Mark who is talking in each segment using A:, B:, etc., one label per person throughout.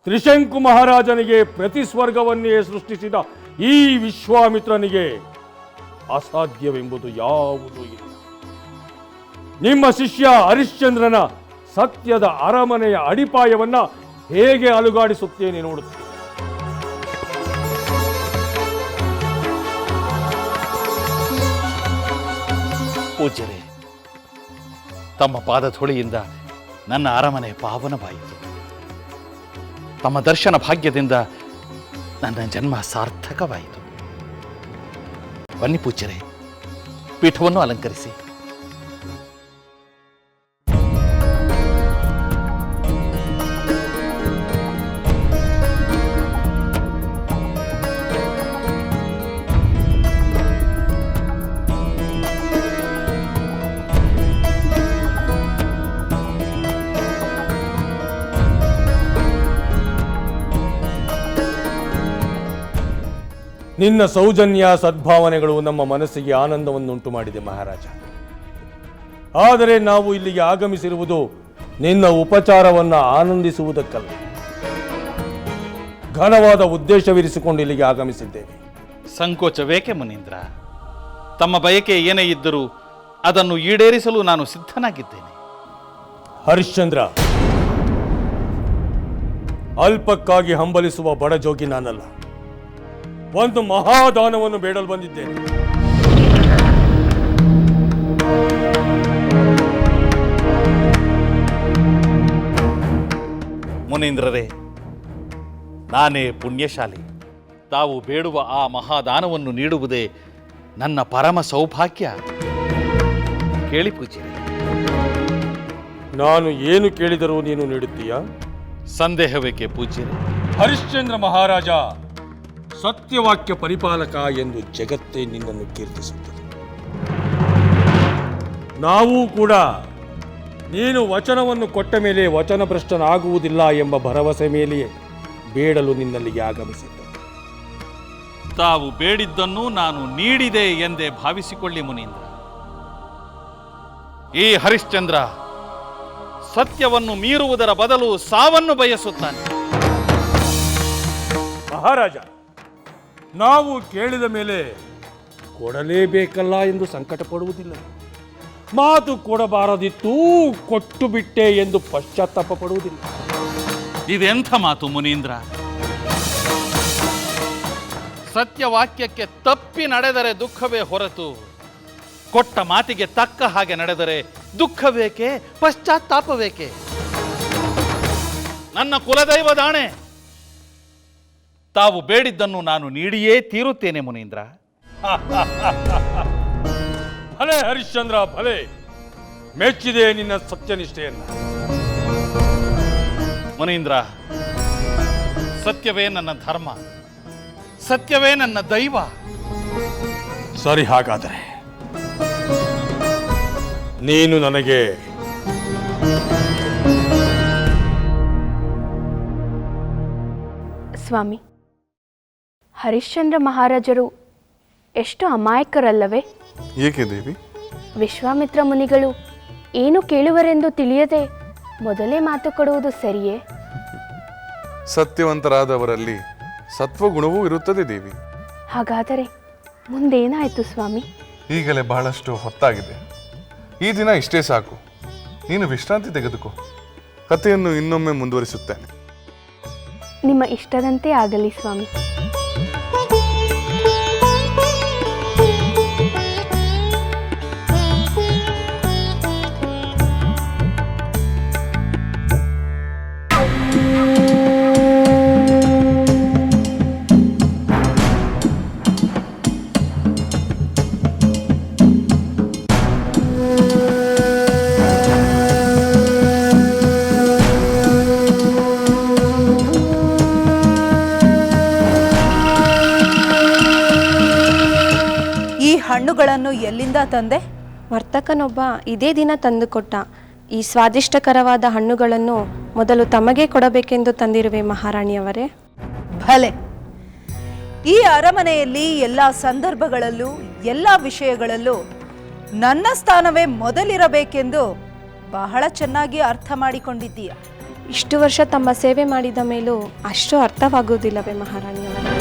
A: ತ್ರಿಶಂಕು ಮಹಾರಾಜನಿಗೆ ಪ್ರತಿಸ್ವರ್ಗವನ್ನೇ ಸೃಷ್ಟಿಸಿದ ಈ ವಿಶ್ವಾಮಿತ್ರನಿಗೆ ಅಸಾಧ್ಯವೆಂಬುದು ಯಾವುದೂ ಇಲ್ಲ. ನಿಮ್ಮ ಶಿಷ್ಯ ಹರಿಶ್ಚಂದ್ರನ ಸತ್ಯದ ಅರಮನೆಯ ಅಡಿಪಾಯವನ್ನ ಹೇಗೆ ಅಲುಗಾಡಿಸುತ್ತೇನೆ ನೋಡುತ್ತೇನೆ.
B: ಪೂಜ್ಯರೇ, ತಮ್ಮ ಪಾದಧೂಳಿಯಿಂದ ನನ್ನ ಅರಮನೆ ಪಾವನವಾಯಿತು. ತಮ್ಮ ದರ್ಶನ ಭಾಗ್ಯದಿಂದ ನನ್ನ ಜನ್ಮ ಸಾರ್ಥಕವಾಯಿತು. ಬನ್ನಿ ಪೂಜ್ಯರೇ, ಪೀಠವನ್ನು ಅಲಂಕರಿಸಿ.
A: ನಿನ್ನ ಸೌಜನ್ಯ ಸದ್ಭಾವನೆಗಳು ನಮ್ಮ ಮನಸ್ಸಿಗೆ ಆನಂದವನ್ನುಂಟು ಮಾಡಿದೆ ಮಹಾರಾಜ. ಆದರೆ ನಾವು ಇಲ್ಲಿಗೆ ಆಗಮಿಸಿರುವುದು ನಿನ್ನ ಉಪಚಾರವನ್ನು ಆನಂದಿಸುವುದಕ್ಕಲ್ಲ, ಘನವಾದ ಉದ್ದೇಶವಿರಿಸಿಕೊಂಡು ಇಲ್ಲಿಗೆ ಆಗಮಿಸಿದ್ದೇವೆ.
B: ಸಂಕೋಚವೇಕೆ ಮುನೀಂದ್ರ? ತಮ್ಮ ಬಯಕೆ ಏನೇ ಇದ್ದರೂ ಅದನ್ನು ಈಡೇರಿಸಲು ನಾನು ಸಿದ್ಧನಾಗಿದ್ದೇನೆ.
A: ಹರಿಶ್ಚಂದ್ರ, ಅಲ್ಪಕ್ಕಾಗಿ ಹಂಬಲಿಸುವ ಬಡಜೋಗಿ ನಾನಲ್ಲ. ಒಂದು ಮಹಾದಾನವನ್ನು ಬೇಡಲು ಬಂದಿದ್ದೇನೆ.
B: ಮುನೀಂದ್ರರೇ, ನಾನೇ ಪುಣ್ಯಶಾಲಿ. ತಾವು ಬೇಡುವ ಆ ಮಹಾದಾನವನ್ನು ನೀಡುವುದೇ ನನ್ನ ಪರಮ ಸೌಭಾಗ್ಯ. ಕೇಳಿ ಪೂಜ್ಯರೇ.
A: ನಾನು ಏನು ಕೇಳಿದರೂ ನೀನು ನೀಡುತ್ತೀಯಾ?
B: ಸಂದೇಹವೇಕೆ ಪೂಜ್ಯರೇ?
A: ಹರಿಶ್ಚಂದ್ರ ಮಹಾರಾಜ ಸತ್ಯವಾಕ್ಯ ಪರಿಪಾಲಕ ಎಂದು ಜಗತ್ತೇ ನಿನ್ನನ್ನು ಕೀರ್ತಿಸುತ್ತದೆ. ನಾವು ಕೂಡ ನೀನು ವಚನವನ್ನು ಕೊಟ್ಟ ಮೇಲೆ ವಚನಭ್ರಷ್ಟನಾಗುವುದಿಲ್ಲ ಎಂಬ ಭರವಸೆ ಮೇಲೆಯೇ ಬೇಡಲು ನಿನ್ನಲ್ಲಿಗೆ ಆಗಮಿಸಿದ್ದೆ.
B: ತಾವು ಬೇಡಿದ್ದನ್ನು ನಾನು ನೀಡಿದೆ ಎಂದೇ ಭಾವಿಸಿಕೊಳ್ಳಿ ಮುನೀಂದ್ರ. ಈ ಹರಿಶ್ಚಂದ್ರ ಸತ್ಯವನ್ನು ಮೀರುವುದರ ಬದಲು ಸಾವನ್ನು ಬಯಸುತ್ತಾನೆ.
A: ಮಹಾರಾಜ, ನಾವು ಕೇಳಿದ ಮೇಲೆ ಕೊಡಲೇಬೇಕಲ್ಲ ಎಂದು ಸಂಕಟ ಪಡುವುದಿಲ್ಲ. ಮಾತು ಕೊಡಬಾರದಿತ್ತು, ಕೊಟ್ಟು ಬಿಟ್ಟೆ ಎಂದು ಪಶ್ಚಾತ್ತಾಪ ಪಡುವುದಿಲ್ಲ.
B: ಇದೆಂಥ ಮಾತು ಮುನೀಂದ್ರ? ಸತ್ಯವಾಕ್ಯಕ್ಕೆ ತಪ್ಪಿ ನಡೆದರೆ ದುಃಖವೇ ಹೊರತು ಕೊಟ್ಟ ಮಾತಿಗೆ ತಕ್ಕ ಹಾಗೆ ನಡೆದರೆ ದುಃಖವೇಕೆ, ಪಶ್ಚಾತ್ತಾಪವೇಕೆ? ನನ್ನ ಕುಲದೈವದಾಣೆ, ತಾವು ಬೇಡಿದ್ದನ್ನು ನಾನು ನೀಡಿಯೇ ತೀರುತ್ತೇನೆ ಮುನೀಂದ್ರ.
A: ಭಲೆ ಹರಿಶ್ಚಂದ್ರ, ಭಲೆ. ಮೆಚ್ಚಿದೆ ನಿನ್ನ ಸತ್ಯನಿಷ್ಠೆಯನ್ನು.
B: ಮುನೀಂದ್ರ, ಸತ್ಯವೇ ನನ್ನ ಧರ್ಮ, ಸತ್ಯವೇ ನನ್ನ ದೈವ.
A: ಸರಿ, ಹಾಗಾದರೆ ನೀನು ನನಗೆ
C: ಸ್ವಾಮಿ, ಹರಿಶ್ಚಂದ್ರ ಮಹಾರಾಜರು ಎಷ್ಟು ಅಮಾಯಕರಲ್ಲವೇ?
D: ಏಕೆ ದೇವಿ?
C: ವಿಶ್ವಾಮಿತ್ರ ಮುನಿಗಳು ಏನು ಕೇಳುವರೆಂದು ತಿಳಿಯದೆ ಮೊದಲೇ ಮಾತು ಕೊಡುವುದು ಸರಿಯೇ?
D: ಸತ್ಯವಂತರಾದವರಲ್ಲಿ ಸತ್ವಗುಣವೂ ಇರುತ್ತದೆ ದೇವಿ.
C: ಹಾಗಾದರೆ ಮುಂದೇನಾಯಿತು ಸ್ವಾಮಿ?
D: ಈಗಲೇ ಬಹಳಷ್ಟು ಹೊತ್ತಾಗಿದೆ. ಈ ದಿನ ಇಷ್ಟೇ ಸಾಕು. ನೀನು ವಿಶ್ರಾಂತಿ ತೆಗೆದುಕೋ. ಕಥೆಯನ್ನು ಇನ್ನೊಮ್ಮೆ ಮುಂದುವರಿಸುತ್ತೇನೆ.
C: ನಿಮ್ಮ ಇಷ್ಟದಂತೆ ಆಗಲಿ ಸ್ವಾಮಿ.
E: ಹಣ್ಣುಗಳನ್ನು ಎಲ್ಲಿಂದ ತಂದೆ?
C: ವರ್ತಕನೊಬ್ಬ ಇದೇ ದಿನ ತಂದುಕೊಟ್ಟ. ಈ ಸ್ವಾದಿಷ್ಟಕರವಾದ ಹಣ್ಣುಗಳನ್ನು ಮೊದಲು ತಮಗೆ ಕೊಡಬೇಕೆಂದು ತಂದಿರುವೆ ಮಹಾರಾಣಿಯವರೇ.
E: ಭಲೆ. ಈ ಅರಮನೆಯಲ್ಲಿ ಎಲ್ಲ ಸಂದರ್ಭಗಳಲ್ಲೂ ಎಲ್ಲ ವಿಷಯಗಳಲ್ಲೂ ನನ್ನ ಸ್ಥಾನವೇ ಮೊದಲಿರಬೇಕೆಂದು ಬಹಳ ಚೆನ್ನಾಗಿ ಅರ್ಥ ಮಾಡಿಕೊಂಡಿದ್ದೀಯ.
F: ಇಷ್ಟು ವರ್ಷ ತಮ್ಮ ಸೇವೆ ಮಾಡಿದ ಮೇಲೂ ಅಷ್ಟು ಅರ್ಥವಾಗುವುದಿಲ್ಲವೇ ಮಹಾರಾಣಿಯವರೇ?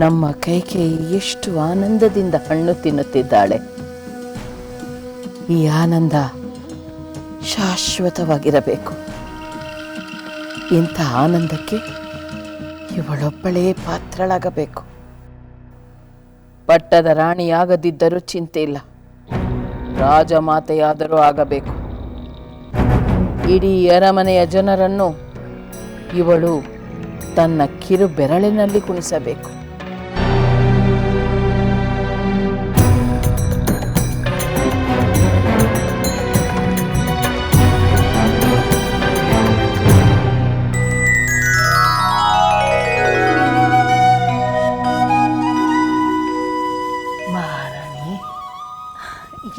G: ನಮ್ಮ ಕೈಕೇಯಿ ಎಷ್ಟು ಆನಂದದಿಂದ ಹಣ್ಣು ತಿನ್ನುತ್ತಿದ್ದಾಳೆ. ಈ ಆನಂದ ಶಾಶ್ವತವಾಗಿರಬೇಕು. ಇಂಥ ಆನಂದಕ್ಕೆ ಇವಳೊಬ್ಬಳೇ ಪಾತ್ರಳಾಗಬೇಕು. ಪಟ್ಟದ ರಾಣಿಯಾಗದಿದ್ದರೂ ಚಿಂತೆ ಇಲ್ಲ, ರಾಜಮಾತೆಯಾದರೂ ಆಗಬೇಕು. ಇಡೀ ಅರಮನೆಯ ಜನರನ್ನು ಇವಳು ತನ್ನ ಕಿರು ಬೆರಳಿನಲ್ಲಿ ಕುಣಿಸಬೇಕು. ಮಹಾರಾಣಿ,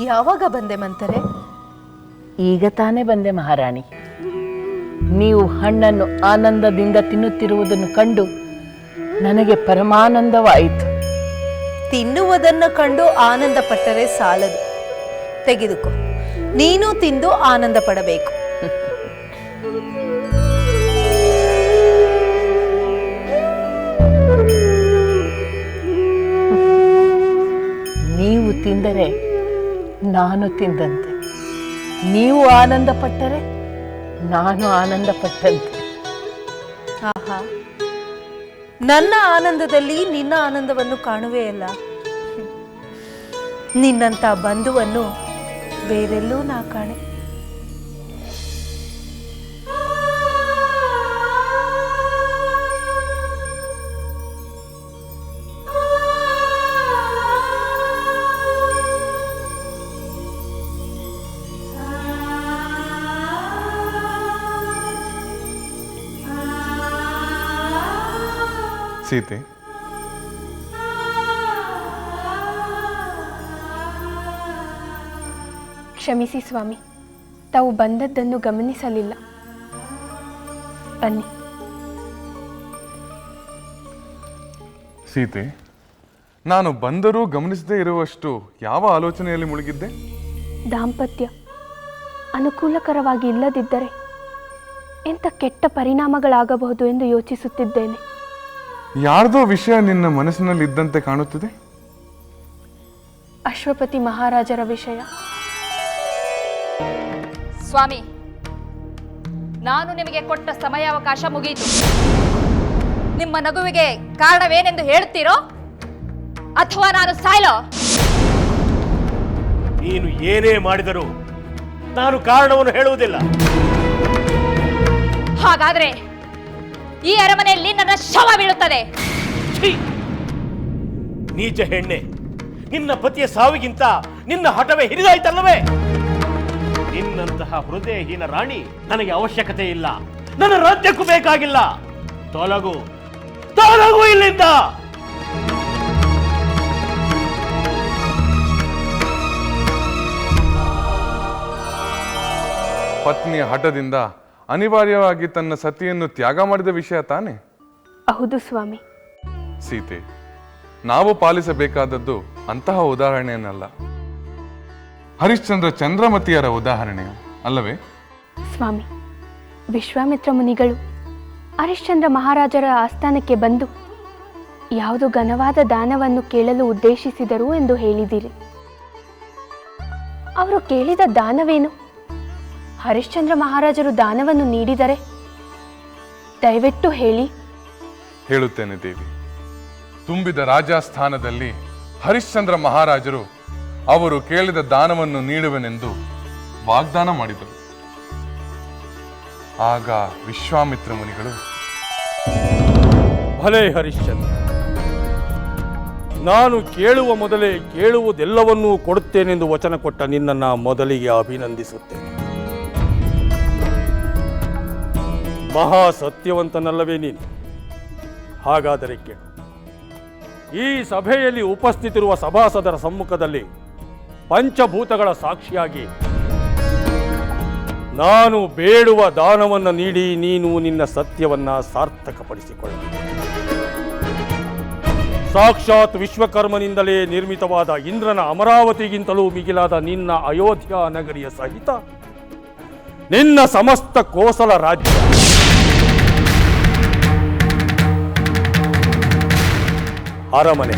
E: ಯಾವಾಗ ಬಂದೆ ಮಂತರೆ?
G: ಈಗ ತಾನೇ ಬಂದೆ ಮಹಾರಾಣಿ. ನೀವು ಹಣ್ಣನ್ನು ಆನಂದದಿಂದ ತಿನ್ನುತ್ತಿರುವುದನ್ನು ಕಂಡು ನನಗೆ ಪರಮಾನಂದವಾಯಿತು.
E: ತಿನ್ನುವುದನ್ನು ಕಂಡು ಆನಂದ ಪಟ್ಟರೆ ಸಾಲದು, ತೆಗೆದುಕೋ, ನೀನು ತಿಂದು ಆನಂದ ಪಡಬೇಕು.
G: ನೀವು ತಿಂದರೆ ನಾನು ತಿಂದಂತೆ, ನೀವು ಆನಂದ ಪಟ್ಟರೆ ನಾನು ಆನಂದ ಪಟ್ಟಂತೆ.
E: ಆಹಾ, ನನ್ನ ಆನಂದದಲ್ಲಿ ನಿನ್ನ ಆನಂದವನ್ನು ಕಾಣುವೆಯಲ್ಲ. ನಿನ್ನಂಥ ಬಂಧುವನ್ನು ಬೇರೆಲ್ಲೂ ನಾ ಕಾಣೆ.
D: ಸೀತೆ,
C: ಕ್ಷಮಿಸಿ ಸ್ವಾಮಿ, ತಾವು ಬಂದದ್ದನ್ನು ಗಮನಿಸಲಿಲ್ಲ. ಬನ್ನಿ.
D: ಸೀತೆ, ನಾನು ಬಂದರೂ ಗಮನಿಸದೇ ಇರುವಷ್ಟು ಯಾವ ಆಲೋಚನೆಯಲ್ಲಿ ಮುಳುಗಿದ್ದೆ?
C: ದಾಂಪತ್ಯ ಅನುಕೂಲಕರವಾಗಿ ಇಲ್ಲದಿದ್ದರೆ ಎಂಥ ಕೆಟ್ಟ ಪರಿಣಾಮಗಳಾಗಬಹುದು ಎಂದು ಯೋಚಿಸುತ್ತಿದ್ದೇನೆ.
D: ಯಾರ್ದೋ ವಿಷಯ ನಿನ್ನ ಮನಸ್ಸಿನಲ್ಲಿ ಇದ್ದಂತೆ ಕಾಣುತ್ತಿದೆ.
C: ಅಶ್ವಪತಿ ಮಹಾರಾಜರ ವಿಷಯ.
H: ಸ್ವಾಮಿ, ನಾನು ನಿಮಗೆ ಕೊಟ್ಟ ಸಮಯಾವಕಾಶ ಮುಗಿಯಿತು. ನಿಮ್ಮ ನಗುವಿಗೆ ಕಾರಣವೇನೆಂದು ಹೇಳುತ್ತೀರೋ ಅಥವಾ ನಾನು ಸಾಯಲೋ?
A: ನೀನು ಏನೇ ಮಾಡಿದರೂ ನಾನು ಕಾರಣವನ್ನು ಹೇಳುವುದಿಲ್ಲ.
H: ಹಾಗಾದ್ರೆ ಈ ಅರಮನೆಯಲ್ಲಿ ನನ್ನ ಶವ ಬೀಳುತ್ತದೆ.
A: ನೀಚ ಹೆಣ್ಣೆ, ನಿನ್ನ ಪತಿಯ ಸಾವಿಗಿಂತ ನಿನ್ನ ಹಠವೇ ಹಿರಿದಾಯ್ತಲ್ಲವೇ? ನಿನ್ನಂತಹ ಹೃದಯಹೀನ ರಾಣಿ ನನಗೆ ಅವಶ್ಯಕತೆ ಇಲ್ಲ. ನನ್ನ ರಾಜ್ಯಕ್ಕೂ ಬೇಕಾಗಿಲ್ಲ. ತೊಲಗು, ತೊಲಗು ಇಲ್ಲಿಂದ.
D: ಪತ್ನಿಯ ಹಠದಿಂದ ಅನಿವಾರ್ಯವಾಗಿ ತನ್ನ ಸತಿಯನ್ನು ತ್ಯಾಗ ಮಾಡಿದ ವಿಷಯ ತಾನೆ?
C: ಹೌದು ಸ್ವಾಮಿ.
D: ಸೀತೆ, ನಾವು ಪಾಲಿಸಬೇಕಾದದ್ದು ಅಂತಹ ಉದಾಹರಣೆಯನ್ನಲ್ಲ, ಹರಿಶ್ಚಂದ್ರ ಚಂದ್ರಮತಿಯರ ಉದಾಹರಣೆ ಅಲ್ಲವೇ?
C: ಸ್ವಾಮಿ, ವಿಶ್ವಾಮಿತ್ರ ಮುನಿಗಳು ಹರಿಶ್ಚಂದ್ರ ಮಹಾರಾಜರ ಆಸ್ಥಾನಕ್ಕೆ ಬಂದು ಯಾವುದು ಘನವಾದ ದಾನವನ್ನು ಕೇಳಲು ಉದ್ದೇಶಿಸಿದರು ಎಂದು ಹೇಳಿದಿರಿ. ಅವರು ಕೇಳಿದ ದಾನವೇನು? ಹರಿಶ್ಚಂದ್ರ ಮಹಾರಾಜರು ದಾನವನ್ನು ನೀಡಿದರೆ ದಯವಿಟ್ಟು ಹೇಳಿ.
D: ಹೇಳುತ್ತೇನೆ ದೇವಿ. ತುಂಬಿದ ರಾಜಸ್ಥಾನದಲ್ಲಿ ಹರಿಶ್ಚಂದ್ರ ಮಹಾರಾಜರು ಅವರು ಕೇಳಿದ ದಾನವನ್ನು ನೀಡುವೆನೆಂದು ವಾಗ್ದಾನ ಮಾಡಿದರು. ಆಗ ವಿಶ್ವಾಮಿತ್ರ ಮುನಿಗಳು,
A: ಭಲೆ ಹರಿಶ್ಚಂದ್ರ, ನಾನು ಕೇಳುವ ಮೊದಲೇ ಕೇಳುವುದೆಲ್ಲವನ್ನೂ ಕೊಡುತ್ತೇನೆಂದು ವಚನ ಕೊಟ್ಟ ನಿನ್ನನ್ನು ಮೊದಲಿಗೆ ಅಭಿನಂದಿಸುತ್ತೇನೆ. ಮಹಾ ಸತ್ಯವಂತನಲ್ಲವೇ ನೀನು? ಹಾಗಾದರೆ ಕೇಳು. ಈ ಸಭೆಯಲ್ಲಿ ಉಪಸ್ಥಿತಿರುವ ಸಭಾಸದರ ಸಮ್ಮುಖದಲ್ಲಿ ಪಂಚಭೂತಗಳ ಸಾಕ್ಷಿಯಾಗಿ ನಾನು ಬೇಡುವ ದಾನವನ್ನು ನೀಡಿ ನೀನು ನಿನ್ನ ಸತ್ಯವನ್ನ ಸಾರ್ಥಕಪಡಿಸಿಕೊಳ್ಳ. ಸಾಕ್ಷಾತ್ ವಿಶ್ವಕರ್ಮನಿಂದಲೇ ನಿರ್ಮಿತವಾದ ಇಂದ್ರನ ಅಮರಾವತಿಗಿಂತಲೂ ಮಿಗಿಲಾದ ನಿನ್ನ ಅಯೋಧ್ಯ ನಗರಿಯ ಸಹಿತ ನಿನ್ನ ಸಮಸ್ತ ಕೋಸಲ ರಾಜ್ಯ, ಅರಮನೆ,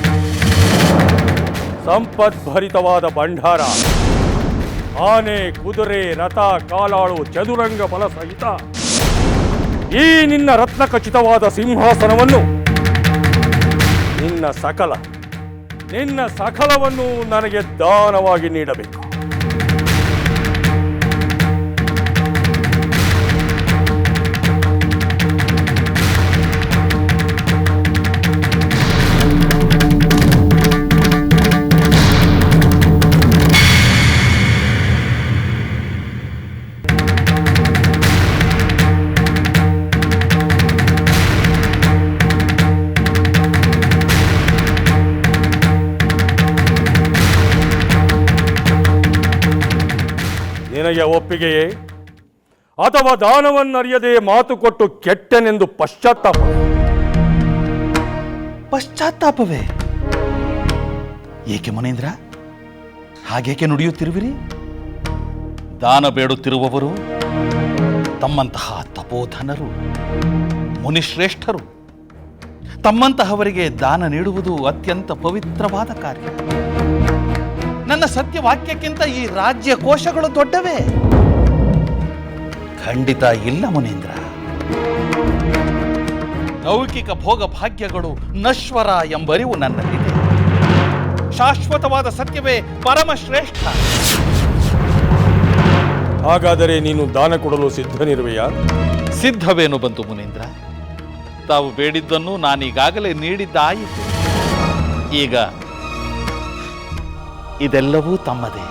A: ಸಂಪದ್ಭರಿತವಾದ ಭಂಡಾರ, ಆನೆ, ಕುದುರೆ, ರಥ, ಕಾಲಾಳು, ಚದುರಂಗ ಬಲ ಸಹಿತ ಈ ನಿನ್ನ ರತ್ನಖಚಿತವಾದ ಸಿಂಹಾಸನವನ್ನು ನಿನ್ನ ಸಕಲವನ್ನು ನನಗೆ ದಾನವಾಗಿ ನೀಡಬೇಕು. ನಿನಗೆ ಒಪ್ಪಿಗೆಯೇ ಅಥವಾ ದಾನವನ್ನರಿಯದೆ ಮಾತು ಕೊಟ್ಟು ಕೆಟ್ಟನೆಂದು
B: ಪಶ್ಚಾತ್ತಾಪವೇ? ಏಕೆ ಮುನೇಂದ್ರ, ಹಾಗೇಕೆ ನುಡಿಯುತ್ತಿರುವಿರಿ? ದಾನ ಬೇಡುತ್ತಿರುವವರು ತಮ್ಮಂತಹ ತಪೋಧನರು, ಮುನಿಶ್ರೇಷ್ಠರು. ತಮ್ಮಂತಹವರಿಗೆ ದಾನ ನೀಡುವುದು ಅತ್ಯಂತ ಪವಿತ್ರವಾದ ಕಾರ್ಯ. ನನ್ನ ಸತ್ಯವಾಕ್ಯಕ್ಕಿಂತ ಈ ರಾಜ್ಯ ಕೋಶಗಳು ದೊಡ್ಡವೇ? ಖಂಡಿತ ಇಲ್ಲ ಮುನೇಂದ್ರ. ಲೌಕಿಕ ಭೋಗ ಭಾಗ್ಯಗಳು ನಶ್ವರ ಎಂಬರಿವು ನನ್ನಲ್ಲಿದೆ. ಶಾಶ್ವತವಾದ ಸತ್ಯವೇ ಪರಮಶ್ರೇಷ್ಠ.
A: ಹಾಗಾದರೆ ನೀನು ದಾನ ಕೊಡಲು ಸಿದ್ಧನಿರುವೆಯಾ?
B: ಸಿದ್ಧವೇನು ಬಂತು ಮುನೇಂದ್ರ? ತಾವು ಬೇಡಿದ್ದನ್ನು ನಾನೀಗಾಗಲೇ ನೀಡಿದ್ದಾಯಿತು. ಈಗ ಇದೆಲ್ಲವೂ ತಮ್ಮದೇ.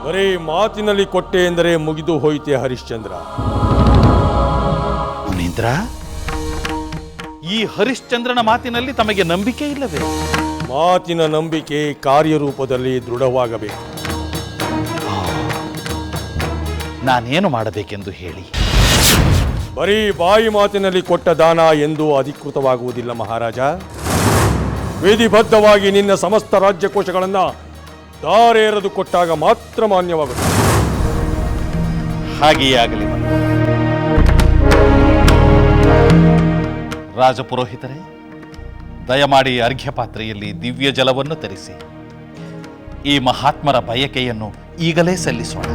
A: ಬರೀ ಮಾತಿನಲ್ಲಿ ಕೊಟ್ಟೆ ಎಂದರೆ ಮುಗಿದು ಹೋಯಿತೆ ಹರಿಶ್ಚಂದ್ರ.
B: ಮುನೀಂದ್ರ, ಈ ಹರಿಶ್ಚಂದ್ರನ ಮಾತಿನಲ್ಲಿ ತಮಗೆ ನಂಬಿಕೆ ಇಲ್ಲವೇ?
A: ಮಾತಿನ ನಂಬಿಕೆ ಕಾರ್ಯರೂಪದಲ್ಲಿ ದೃಢವಾಗಬೇಕು.
B: ನಾನೇನು ಮಾಡಬೇಕೆಂದು ಹೇಳಿ.
A: ಬರೀ ಬಾಯಿ ಮಾತಿನಲ್ಲಿ ಕೊಟ್ಟ ದಾನ ಎಂದು ಅಧಿಕೃತವಾಗುವುದಿಲ್ಲ ಮಹಾರಾಜ. ವಿಧಿಬದ್ಧವಾಗಿ ನಿನ್ನ ಸಮಸ್ತ ರಾಜ್ಯಕೋಶಗಳನ್ನು ದಾರೇರದು ಕೊಟ್ಟಾಗ ಮಾತ್ರ ಮಾನ್ಯವಾಗುತ್ತದೆ.
B: ಹಾಗೆಯೇ ಆಗಲಿ. ರಾಜಪುರೋಹಿತರೇ, ದಯಮಾಡಿ ಅರ್ಘ್ಯ ಪಾತ್ರೆಯಲ್ಲಿ ದಿವ್ಯ ಜಲವನ್ನು ತರಿಸಿ ಈ ಮಹಾತ್ಮರ ಬಯಕೆಯನ್ನು ಈಗಲೇ ಸಲ್ಲಿಸೋಣ.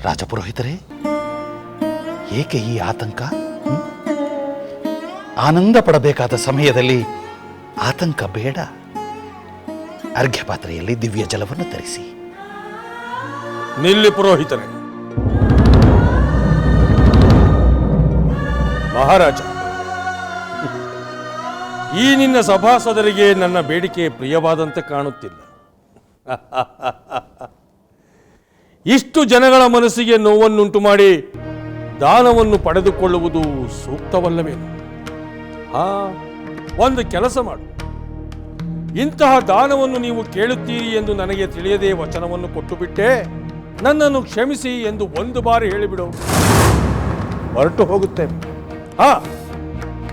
B: ರಾಜಪುರೋಹಿತರೇ, ಏಕೆ ಈ ಆತಂಕ? ಆನಂದ ಪಡಬೇಕಾದ ಸಮಯದಲ್ಲಿ ಆತಂಕ ಬೇಡ. ಅರ್ಘ್ಯ ಪಾತ್ರೆಯಲ್ಲಿ ದಿವ್ಯ ಜಲವನ್ನು ತರಿಸಿ.
A: ನಿಲ್ಲಿ ಪುರೋಹಿತರೇ. ಮಹಾರಾಜ, ಈ ನಿನ್ನ ಸಭಾಸದರಿಗೆ ನನ್ನ ಬೇಡಿಕೆ ಪ್ರಿಯವಾದಂತೆ ಕಾಣುತ್ತಿಲ್ಲ. ಇಷ್ಟು ಜನಗಳ ಮನಸ್ಸಿಗೆ ನೋವನ್ನುಂಟು ಮಾಡಿ ದಾನವನ್ನು ಪಡೆದುಕೊಳ್ಳುವುದು ಸೂಕ್ತವಲ್ಲವೇನು? ಒಂದು ಕೆಲಸ ಮಾಡು. ಇಂತಹ ದಾನವನ್ನು ನೀವು ಕೇಳುತ್ತೀರಿ ಎಂದು ನನಗೆ ತಿಳಿಯದೆ ವಚನವನ್ನು ಕೊಟ್ಟು ಬಿಟ್ಟೆ, ನನ್ನನ್ನು ಕ್ಷಮಿಸಿ ಎಂದು ಒಂದು ಬಾರಿ ಹೇಳಿಬಿಡು, ಹೊರಟು ಹೋಗುತ್ತೇವೆ.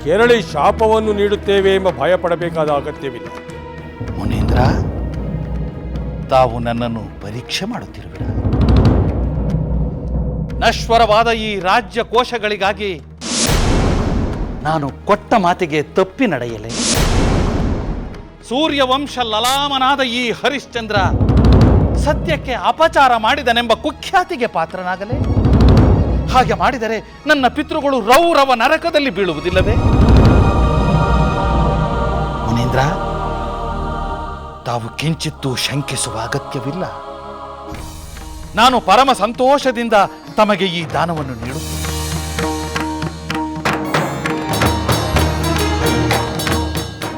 A: ಕೆರಳಿ ಶಾಪವನ್ನು ನೀಡುತ್ತೇವೆ ಎಂಬ ಭಯ ಪಡಬೇಕಾದ ಅಗತ್ಯವಿಲ್ಲ.
B: ಮುನೇಂದ್ರ, ತಾವು ನನ್ನನ್ನು ಪರೀಕ್ಷೆ ಮಾಡುತ್ತಿರುವಿರ? ನಶ್ವರವಾದ ಈ ರಾಜ್ಯ ಕೋಶಗಳಿಗಾಗಿ ನಾನು ಕೊಟ್ಟ ಮಾತಿಗೆ ತಪ್ಪಿ ನಡೆಯಲೇ? ಸೂರ್ಯವಂಶ ಲಲಾಮನಾದ ಈ ಹರಿಶ್ಚಂದ್ರ ಸತ್ಯಕ್ಕೆ ಅಪಚಾರ ಮಾಡಿದನೆಂಬ ಕುಖ್ಯಾತಿಗೆ ಪಾತ್ರನಾಗಲೇ? ಹಾಗೆ ಮಾಡಿದರೆ ನನ್ನ ಪಿತೃಗಳು ರೌರವ ನರಕದಲ್ಲಿ ಬೀಳುವುದಿಲ್ಲವೇ? ಮುನೀಂದ್ರ, ತಾವು ಕಿಂಚಿತ್ತೂ ಶಂಕಿಸುವ ಅಗತ್ಯವಿಲ್ಲ. ನಾನು ಪರಮ ಸಂತೋಷದಿಂದ ತಮಗೆ ಈ ದಾನವನ್ನು ನೀಡುತ್ತೇನೆ.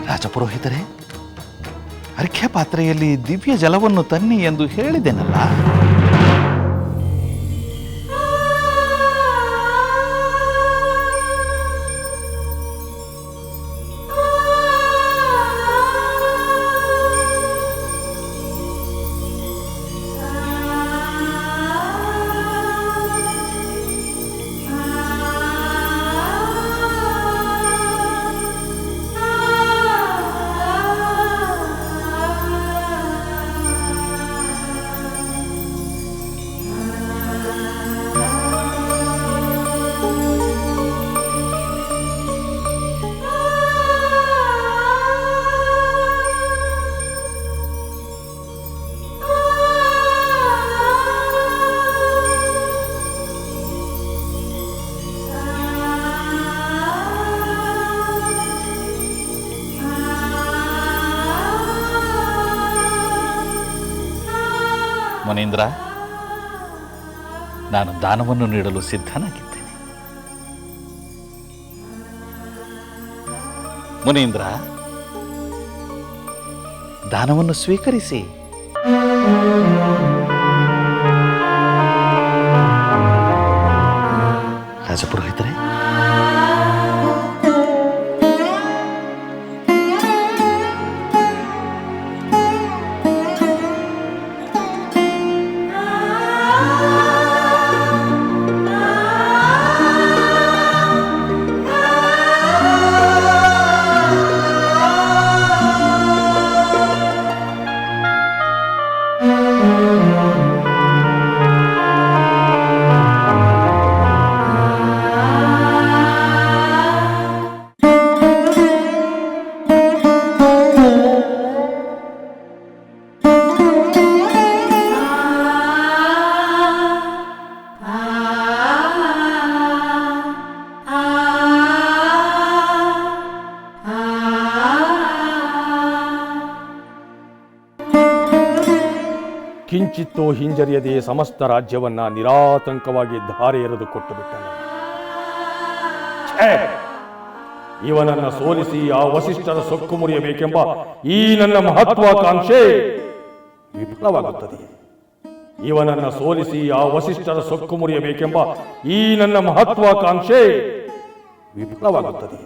B: ರಾಜಪುರೋಹಿತರೇ, ಅರ್ಘ್ಯ ಪಾತ್ರೆಯಲ್ಲಿ ದಿವ್ಯ ಜಲವನ್ನು ತನ್ನಿ ಎಂದು ಹೇಳಿದೆನಲ್ಲ. ಮುನೀಂದ್ರ, ನಾನು ದಾನವನ್ನು ನೀಡಲು ಸಿದ್ಧನಾಗಿದ್ದೇನೆ. ಮುನೀಂದ್ರ, ದಾನವನ್ನು ಸ್ವೀಕರಿಸಿ. ರಾಜಪುರೋಹಿತರೇ,
A: ಕಿಂಚಿತ್ತೋ ಹಿಂಜರಿಯದೆ ಸಮಸ್ತ ರಾಜ್ಯವನ್ನ ನಿರಾತಂಕವಾಗಿ ಧಾರೆ ಎರೆದು ಕೊಟ್ಟು ಬಿಟ್ಟನು. ಇವನನ್ನ ಸೋಲಿಸಿ ಆ ವಸಿಷ್ಠರ ಸೊಕ್ಕು ಮುರಿಯಬೇಕೆಂಬ ಈ ನನ್ನ ಮಹತ್ವಾಕಾಂಕ್ಷೆ ವಿಫಲವಾಗುತ್ತದೆ. ಇವನನ್ನ ಸೋಲಿಸಿ ಆ ವಸಿಷ್ಠರ ಸೊಕ್ಕು ಮುರಿಯಬೇಕೆಂಬ ಈ ನನ್ನ ಮಹತ್ವಾಕಾಂಕ್ಷೆ ವಿಫಲವಾಗುತ್ತದೆ.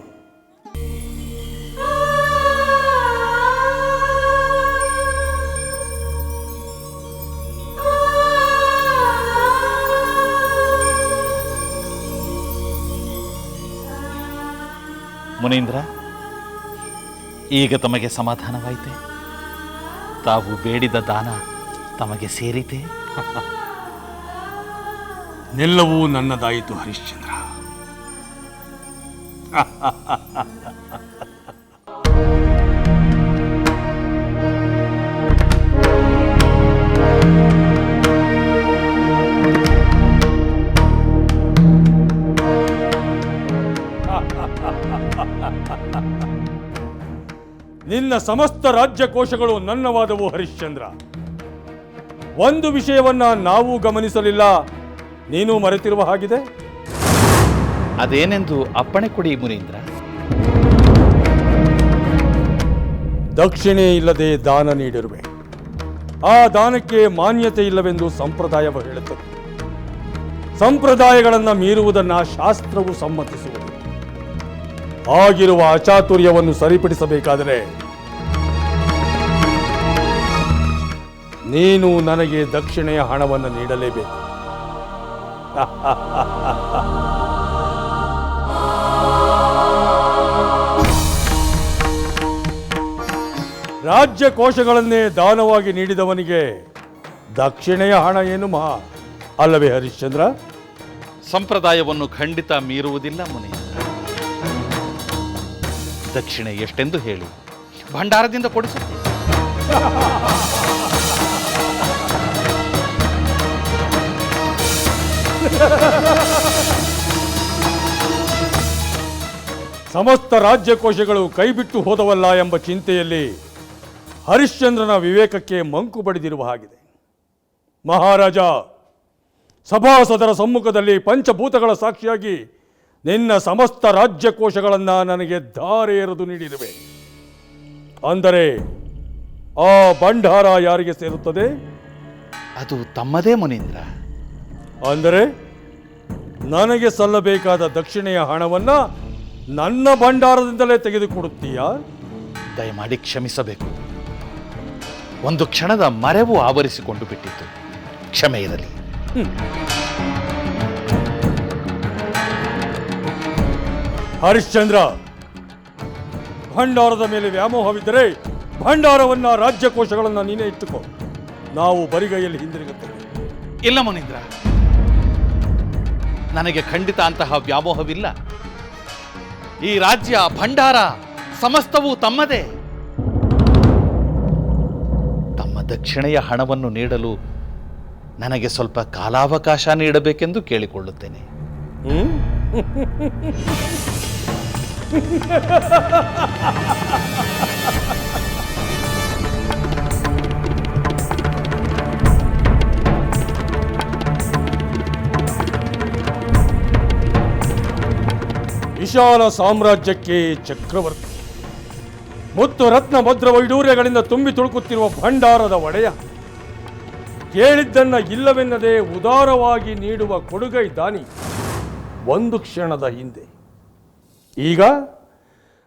B: ಮುನೀಂದ್ರ, ಈಗ ತಮಗೆ ಸಮಾಧಾನವಾಯಿತೆ? ತಾವು ಬೇಡಿದ ದಾನ ತಮಗೆ ಸೇರಿತೆ?
A: ನೆಲ್ಲವೂ ನನ್ನದಾಯಿತು ಹರಿಶ್ಚಂದ್ರ. ನಿನ್ನ ಸಮಸ್ತ ರಾಜ್ಯಕೋಶಗಳು ನನ್ನವಾದವು ಹರಿಶ್ಚಂದ್ರ. ಒಂದು ವಿಷಯವನ್ನ ನಾವು ಗಮನಿಸಲಿಲ್ಲ, ನೀನು ಮರೆತಿರುವ ಹಾಗಿದೆ.
B: ಅದೇನೆಂದು ಅಪ್ಪಣೆ ಕೊಡಿ ಮುನೀಂದ್ರ.
A: ದಕ್ಷಿಣೆ ಇಲ್ಲದೆ ದಾನ ನೀಡಿರುವೆ. ಆ ದಾನಕ್ಕೆ ಮಾನ್ಯತೆ ಇಲ್ಲವೆಂದು ಸಂಪ್ರದಾಯವು ಹೇಳುತ್ತದೆ. ಸಂಪ್ರದಾಯಗಳನ್ನು ಮೀರುವುದನ್ನ ಶಾಸ್ತ್ರವು ಸಮ್ಮತಿಸುವುದು. ಆಗಿರುವ ಅಚಾತುರ್ಯವನ್ನು ಸರಿಪಡಿಸಬೇಕಾದರೆ ನೀನು ನನಗೆ ದಕ್ಷಿಣೆಯ ಹಣವನ್ನು ನೀಡಲೇಬೇಕು. ರಾಜ್ಯ ಕೋಶಗಳನ್ನೇ ದಾನವಾಗಿ ನೀಡಿದವನಿಗೆ ದಕ್ಷಿಣೆಯ ಹಣ ಏನು ಮಹಾ ಅಲ್ಲವೇ ಹರಿಶ್ಚಂದ್ರ?
B: ಸಂಪ್ರದಾಯವನ್ನು ಖಂಡಿತ ಮೀರುವುದಿಲ್ಲ ಮುನೀಂದ್ರ. ದಕ್ಷಿಣೆ ಎಷ್ಟೆಂದು ಹೇಳಿ ಭಂಡಾರದಿಂದ ಕೊಡಿಸುತ್ತೆ.
A: ಸಮಸ್ತ ರಾಜ್ಯಕೋಶಗಳು ಕೈಬಿಟ್ಟು ಹೋದವಲ್ಲ ಎಂಬ ಚಿಂತೆಯಲ್ಲಿ ಹರಿಶ್ಚಂದ್ರನ ವಿವೇಕಕ್ಕೆ ಮಂಕು ಬಡಿದಿರುವ ಹಾಗಿದೆ. ಮಹಾರಾಜ, ಸಭಾಸದರ ಸಮ್ಮುಖದಲ್ಲಿ ಪಂಚಭೂತಗಳ ಸಾಕ್ಷಿಯಾಗಿ ನಿನ್ನ ಸಮಸ್ತ ರಾಜ್ಯಕೋಶಗಳನ್ನು ನನಗೆ ಧಾರೆ ಎರೆದು ನೀಡಿರುವೆ. ಅಂದರೆ ಆ ಭಂಡಾರ ಯಾರಿಗೆ ಸೇರುತ್ತದೆ?
B: ಅದು ತಮ್ಮದೇ ಮುನೀಂದ್ರ.
A: ಅಂದರೆ ನನಗೆ ಸಲ್ಲಬೇಕಾದ ದಕ್ಷಿಣೆಯ ಹಣವನ್ನ ನನ್ನ ಭಂಡಾರದಿಂದಲೇ ತೆಗೆದುಕೊಡುತ್ತೀಯಾ?
B: ದಯಮಾಡಿ ಕ್ಷಮಿಸಬೇಕು. ಒಂದು ಕ್ಷಣದ ಮರೆವು ಆವರಿಸಿಕೊಂಡು ಬಿಟ್ಟಿತ್ತು. ಕ್ಷಮೆ ಇರಲಿ.
A: ಹರಿಶ್ಚಂದ್ರ, ಭಂಡಾರದ ಮೇಲೆ ವ್ಯಾಮೋಹವಿದ್ದರೆ ಭಂಡಾರವನ್ನ ರಾಜ್ಯಕೋಶಗಳನ್ನು ನೀನೇ ಇಟ್ಟುಕೋ. ನಾವು ಬರಿಗೈಯಲ್ಲಿ ಹಿಂದಿರುಗುತ್ತೇವೆ.
B: ಇಲ್ಲ ಮುನೀಂದ್ರ, ನನಗೆ ಖಂಡಿತ ಅಂತಹ ವ್ಯಾಮೋಹವಿಲ್ಲ. ಈ ರಾಜ್ಯ, ಭಂಡಾರ ಸಮಸ್ತವೂ ತಮ್ಮದೇ. ತಮ್ಮ ದಕ್ಷಿಣೆಯ ಹಣವನ್ನು ನೀಡಲು ನನಗೆ ಸ್ವಲ್ಪ ಕಾಲಾವಕಾಶ ನೀಡಬೇಕೆಂದು ಕೇಳಿಕೊಳ್ಳುತ್ತೇನೆ.
A: ವಿಶಾಲ ಸಾಮ್ರಾಜ್ಯಕ್ಕೆ ಚಕ್ರವರ್ತಿ, ಮುತ್ತು ರತ್ನ ಭದ್ರ ವೈಡೂರ್ಯಗಳಿಂದ ತುಂಬಿ ತುಳುಕುತ್ತಿರುವ ಭಂಡಾರದ ಒಡೆಯ, ಕೇಳಿದ್ದನ್ನ ಇಲ್ಲವೆನ್ನದೆ ಉದಾರವಾಗಿ ನೀಡುವ ಕೊಡುಗೈ ದಾನಿ. ಒಂದು ಕ್ಷಣದ ಹಿಂದೆ ಈಗ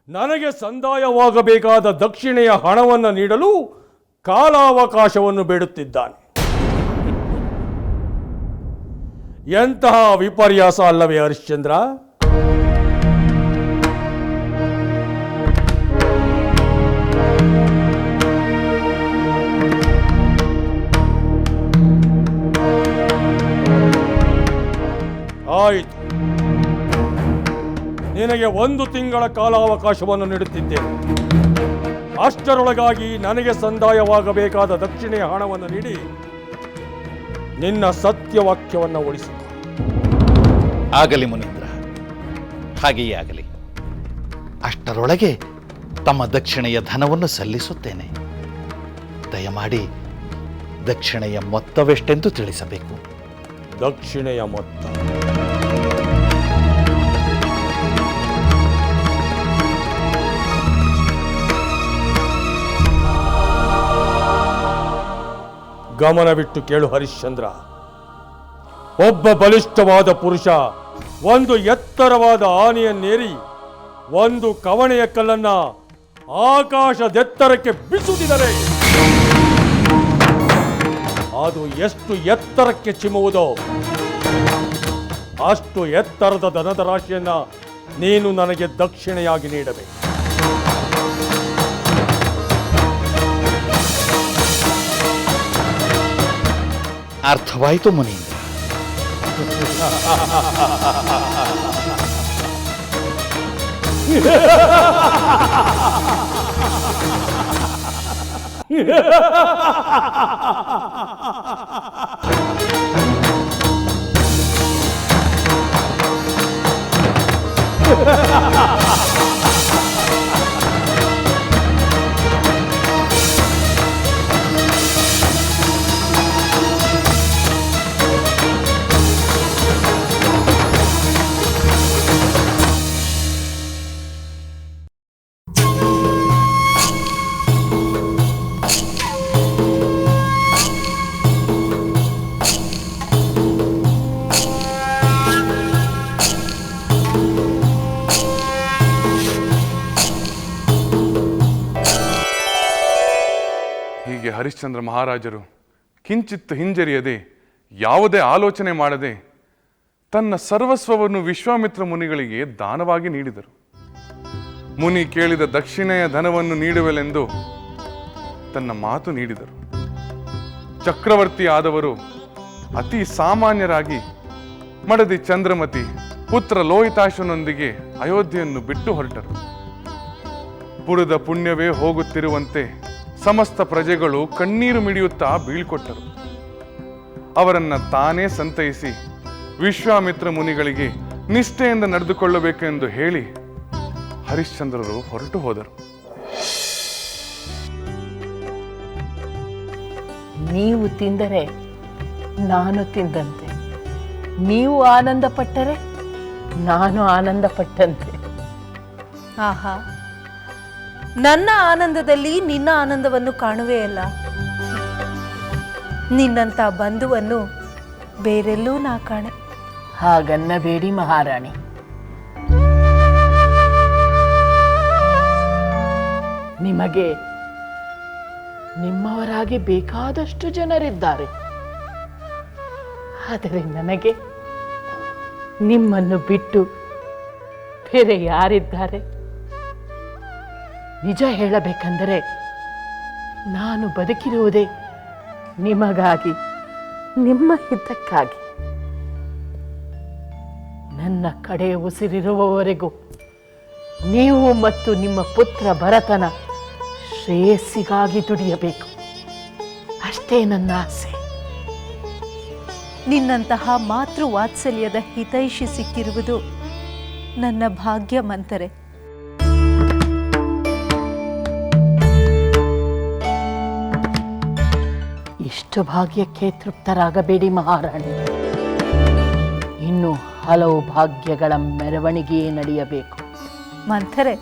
A: ನನಗೆ ಸಂದಾಯವಾಗಬೇಕಾದ ದಕ್ಷಿಣೆಯ ಹಣವನ್ನು ನೀಡಲು ಕಾಲಾವಕಾಶವನ್ನು ಬೇಡುತ್ತಿದ್ದಾನೆ. ಎಂತಹ ವಿಪರ್ಯಾಸ ಅಲ್ಲವೇ ಹರಿಶ್ಚಂದ್ರ? ಆಯಿತು, ನಿನಗೆ 1 ತಿಂಗಳ ಕಾಲಾವಕಾಶವನ್ನು ನೀಡುತ್ತಿದ್ದೇನೆ. ಅಷ್ಟರೊಳಗಾಗಿ ನನಗೆ ಸಂದಾಯವಾಗಬೇಕಾದ ದಕ್ಷಿಣೆಯ ಹಣವನ್ನು ನೀಡಿ ನಿನ್ನ ಸತ್ಯವಾಕ್ಯವನ್ನು ಉಳಿಸು.
B: ಆಗಲಿ ಮುನೀಂದ್ರ, ಹಾಗೆಯೇ ಆಗಲಿ. ಅಷ್ಟರೊಳಗೆ ತಮ್ಮ ದಕ್ಷಿಣೆಯ ಧನವನ್ನು ಸಲ್ಲಿಸುತ್ತೇನೆ. ದಯಮಾಡಿ ದಕ್ಷಿಣೆಯ ಮೊತ್ತವೆಷ್ಟೆಂದು ತಿಳಿಸಬೇಕು.
A: ದಕ್ಷಿಣೆಯ ಮೊತ್ತ ಗಮನವಿಟ್ಟು ಕೇಳು ಹರಿಶ್ಚಂದ್ರ. ಒಬ್ಬ ಬಲಿಷ್ಠವಾದ ಪುರುಷ ಒಂದು ಎತ್ತರವಾದ ಆನೆಯನ್ನೇರಿ ಒಂದು ಕವಣೆಯ ಕಲ್ಲನ್ನ ಆಕಾಶದೆತ್ತರಕ್ಕೆ ಬಿಸುತ್ತಿದರೆ ಅದು ಎಷ್ಟು ಎತ್ತರಕ್ಕೆ ಚಿಮ್ಮುವುದೋ ಅಷ್ಟು ಎತ್ತರದ ಧನದ ರಾಶಿಯನ್ನ ನೀನು ನನಗೆ ದಕ್ಷಿಣೆಯಾಗಿ ನೀಡಬೇಕು.
B: ಅರ್ಥವಾಯಿತು ಮುನೀಂದ್ರ.
D: ಹೀಗೆ ಹರಿಶ್ಚಂದ್ರ ಮಹಾರಾಜರು ಕಿಂಚಿತ್ ಹಿಂಜರಿಯದೆ, ಯಾವುದೇ ಆಲೋಚನೆ ಮಾಡದೆ ತನ್ನ ಸರ್ವಸ್ವವನ್ನು ವಿಶ್ವಾಮಿತ್ರ ಮುನಿಗಳಿಗೆ ದಾನವಾಗಿ ನೀಡಿದರು. ಮುನಿ ಕೇಳಿದ ದಕ್ಷಿಣೆಯ ಧನವನ್ನು ನೀಡುವೆಲೆಂದು ತನ್ನ ಮಾತು ನೀಡಿದರು. ಚಕ್ರವರ್ತಿ ಆದವರು ಅತಿ ಸಾಮಾನ್ಯರಾಗಿ ಮಡದಿ ಚಂದ್ರಮತಿ ಪುತ್ರ ಲೋಹಿತಾಶನೊಂದಿಗೆ ಅಯೋಧ್ಯೆಯನ್ನು ಬಿಟ್ಟು ಹೊರಟರು. ಪುರದ ಪುಣ್ಯವೇ ಹೋಗುತ್ತಿರುವಂತೆ ಸಮಸ್ತ ಪ್ರಜೆಗಳು ಕಣ್ಣೀರು ಮಿಡಿಯುತ್ತಾ ಬೀಳ್ಕೊಟ್ಟರು. ಅವರನ್ನ ತಾನೇ ಸಂತೈಸಿ ವಿಶ್ವಾಮಿತ್ರ ಮುನಿಗಳಿಗೆ ನಿಷ್ಠೆಯಿಂದ ನಡೆದುಕೊಳ್ಳಬೇಕೆಂದು ಹೇಳಿ ಹರಿಶ್ಚಂದ್ರರು ಹೊರಟು ಹೋದರು.
G: ನೀವು ತಿಂದರೆ ನಾನು ತಿಂದಂತೆ, ನೀವು ಆನಂದ ಪಟ್ಟರೆ ನಾನು ಆನಂದ ಪಟ್ಟಂತೆ.
E: ಆಹಾ, ನನ್ನ ಆನಂದದಲ್ಲಿ ನಿನ್ನ ಆನಂದವನ್ನು ಕಾಣುವೆಯಲ್ಲ. ನಿನ್ನಂಥ ಬಂಧುವನ್ನು ಬೇರೆಲ್ಲೂ ನಾ ಕಾಣೆ.
G: ಹಾಗನ್ನಬೇಡಿ ಮಹಾರಾಣಿ. ನಿಮಗೆ ನಿಮ್ಮವರಾಗಿ ಬೇಕಾದಷ್ಟು ಜನರಿದ್ದಾರೆ. ಆದರೆ ನನಗೆ ನಿಮ್ಮನ್ನು ಬಿಟ್ಟು ಬೇರೆ ಯಾರಿದ್ದಾರೆ? ನಿಜ ಹೇಳಬೇಕೆಂದರೆ ನಾನು ಬದುಕಿರುವುದೇ ನಿಮಗಾಗಿ, ನಿಮ್ಮ ಹಿತಕ್ಕಾಗಿ. ನನ್ನ ಕಡೆಯ ಉಸಿರಿರುವವರೆಗೂ ನೀವು ಮತ್ತು ನಿಮ್ಮ ಪುತ್ರ ಭರತನ ಶ್ರೇಯಸ್ಸಿಗಾಗಿ ದುಡಿಯಬೇಕು. ಅಷ್ಟೇ ನನ್ನ ಆಸೆ.
E: ನಿನ್ನಂತಹ ಮಾತೃ ವಾತ್ಸಲ್ಯದ ಹಿತೈಷಿ ಸಿಕ್ಕಿರುವುದು ನನ್ನ ಭಾಗ್ಯ ಮಂತರೆ.
G: ಇಷ್ಟು ಭಾಗ್ಯಕ್ಕೆ ತೃಪ್ತರಾಗಬೇಡಿ ಮಹಾರಾಣಿ. ಇನ್ನು ಹಲವು ಭಾಗ್ಯಗಳ ಮೆರವಣಿಗೆಯೇ ನಡೆಯಬೇಕು.
E: ಮಂಥರೆ,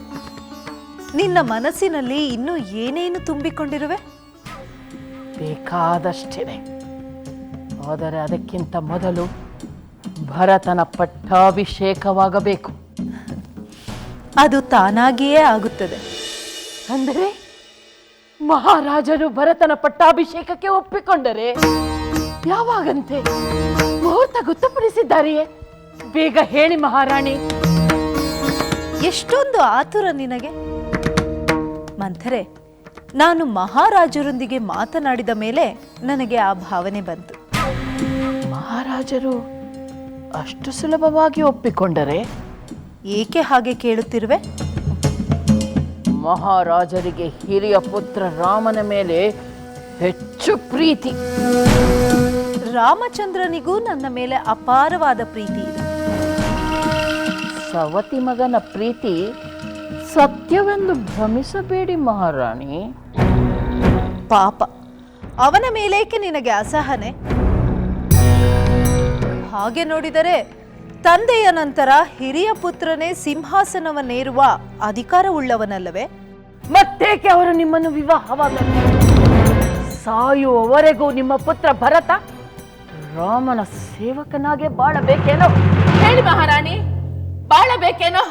E: ನಿನ್ನ ಮನಸ್ಸಿನಲ್ಲಿ ಇನ್ನೂ ಏನೇನು ತುಂಬಿಕೊಂಡಿರುವೆ?
G: ಬೇಕಾದಷ್ಟಿದೆ. ಆದರೆ ಅದಕ್ಕಿಂತ ಮೊದಲು ಭರತನ ಪಟ್ಟಾಭಿಷೇಕವಾಗಬೇಕು.
E: ಅದು ತಾನಾಗಿಯೇ ಆಗುತ್ತದೆ.
G: ಅಂದರೆ ಮಹಾರಾಜರು ಭರತನ ಪಟ್ಟಾಭಿಷೇಕಕ್ಕೆ ಒಪ್ಪಿಕೊಂಡರೆ ಯಾವಾಗಂತೆ? ಮುಹೂರ್ತ ಗೊತ್ತುಪಡಿಸಿದ್ದಾರೆಯೇ? ಬೇಗ ಹೇಳಿ ಮಹಾರಾಣಿ.
E: ಎಷ್ಟೊಂದು ಆತುರ ನಿನಗೆ. ಮಂಥರೆ, ನಾನು ಮಹಾರಾಜರೊಂದಿಗೆ ಮಾತನಾಡಿದ ಮೇಲೆ ನನಗೆ ಆ ಭಾವನೆ ಬಂತು.
G: ಮಹಾರಾಜರು ಅಷ್ಟು ಸುಲಭವಾಗಿ ಒಪ್ಪಿಕೊಂಡರೆ?
E: ಏಕೆ ಹಾಗೆ ಕೇಳುತ್ತಿರುವೆ?
G: ಮಹಾರಾಜರಿಗೆ ಹಿರಿಯ ಪುತ್ರ ರಾಮನ ಮೇಲೆ ಹೆಚ್ಚು ಪ್ರೀತಿ.
E: ರಾಮಚಂದ್ರನಿಗೂ ನನ್ನ ಮೇಲೆ ಅಪಾರವಾದ ಪ್ರೀತಿ ಇದೆ.
G: ಸವತಿ ಮಗನ ಪ್ರೀತಿ ಸತ್ಯವೆಂದು ಭ್ರಮಿಸಬೇಡಿ ಮಹಾರಾಣಿ.
E: ಪಾಪ, ಅವನ ಮೇಲೇಕೆ ನಿನಗೆ ಅಸಹನೆ? ಹಾಗೆ ನೋಡಿದರೆ ತಂದೆಯ ನಂತರ ಹಿರಿಯ ಪುತ್ರನೇ ಸಿಂಹಾಸನವನ್ನೇರುವ ಅಧಿಕಾರವುಳ್ಳವನಲ್ಲವೇ?
G: ಮತ್ತೇಕೆ ಅವರು ನಿಮ್ಮನ್ನು ವಿವಾಹವಾದರು? ಸಾಯುವವರೆಗೂ ನಿಮ್ಮ ಪುತ್ರ ಭರತ ರಾಮನ ಸೇವಕನಾಗೆ ಬಾಳಬೇಕೇನೋ? ಹೇಳಿ ಮಹಾರಾಣಿ, ಬಾಳಬೇಕೇನೋ?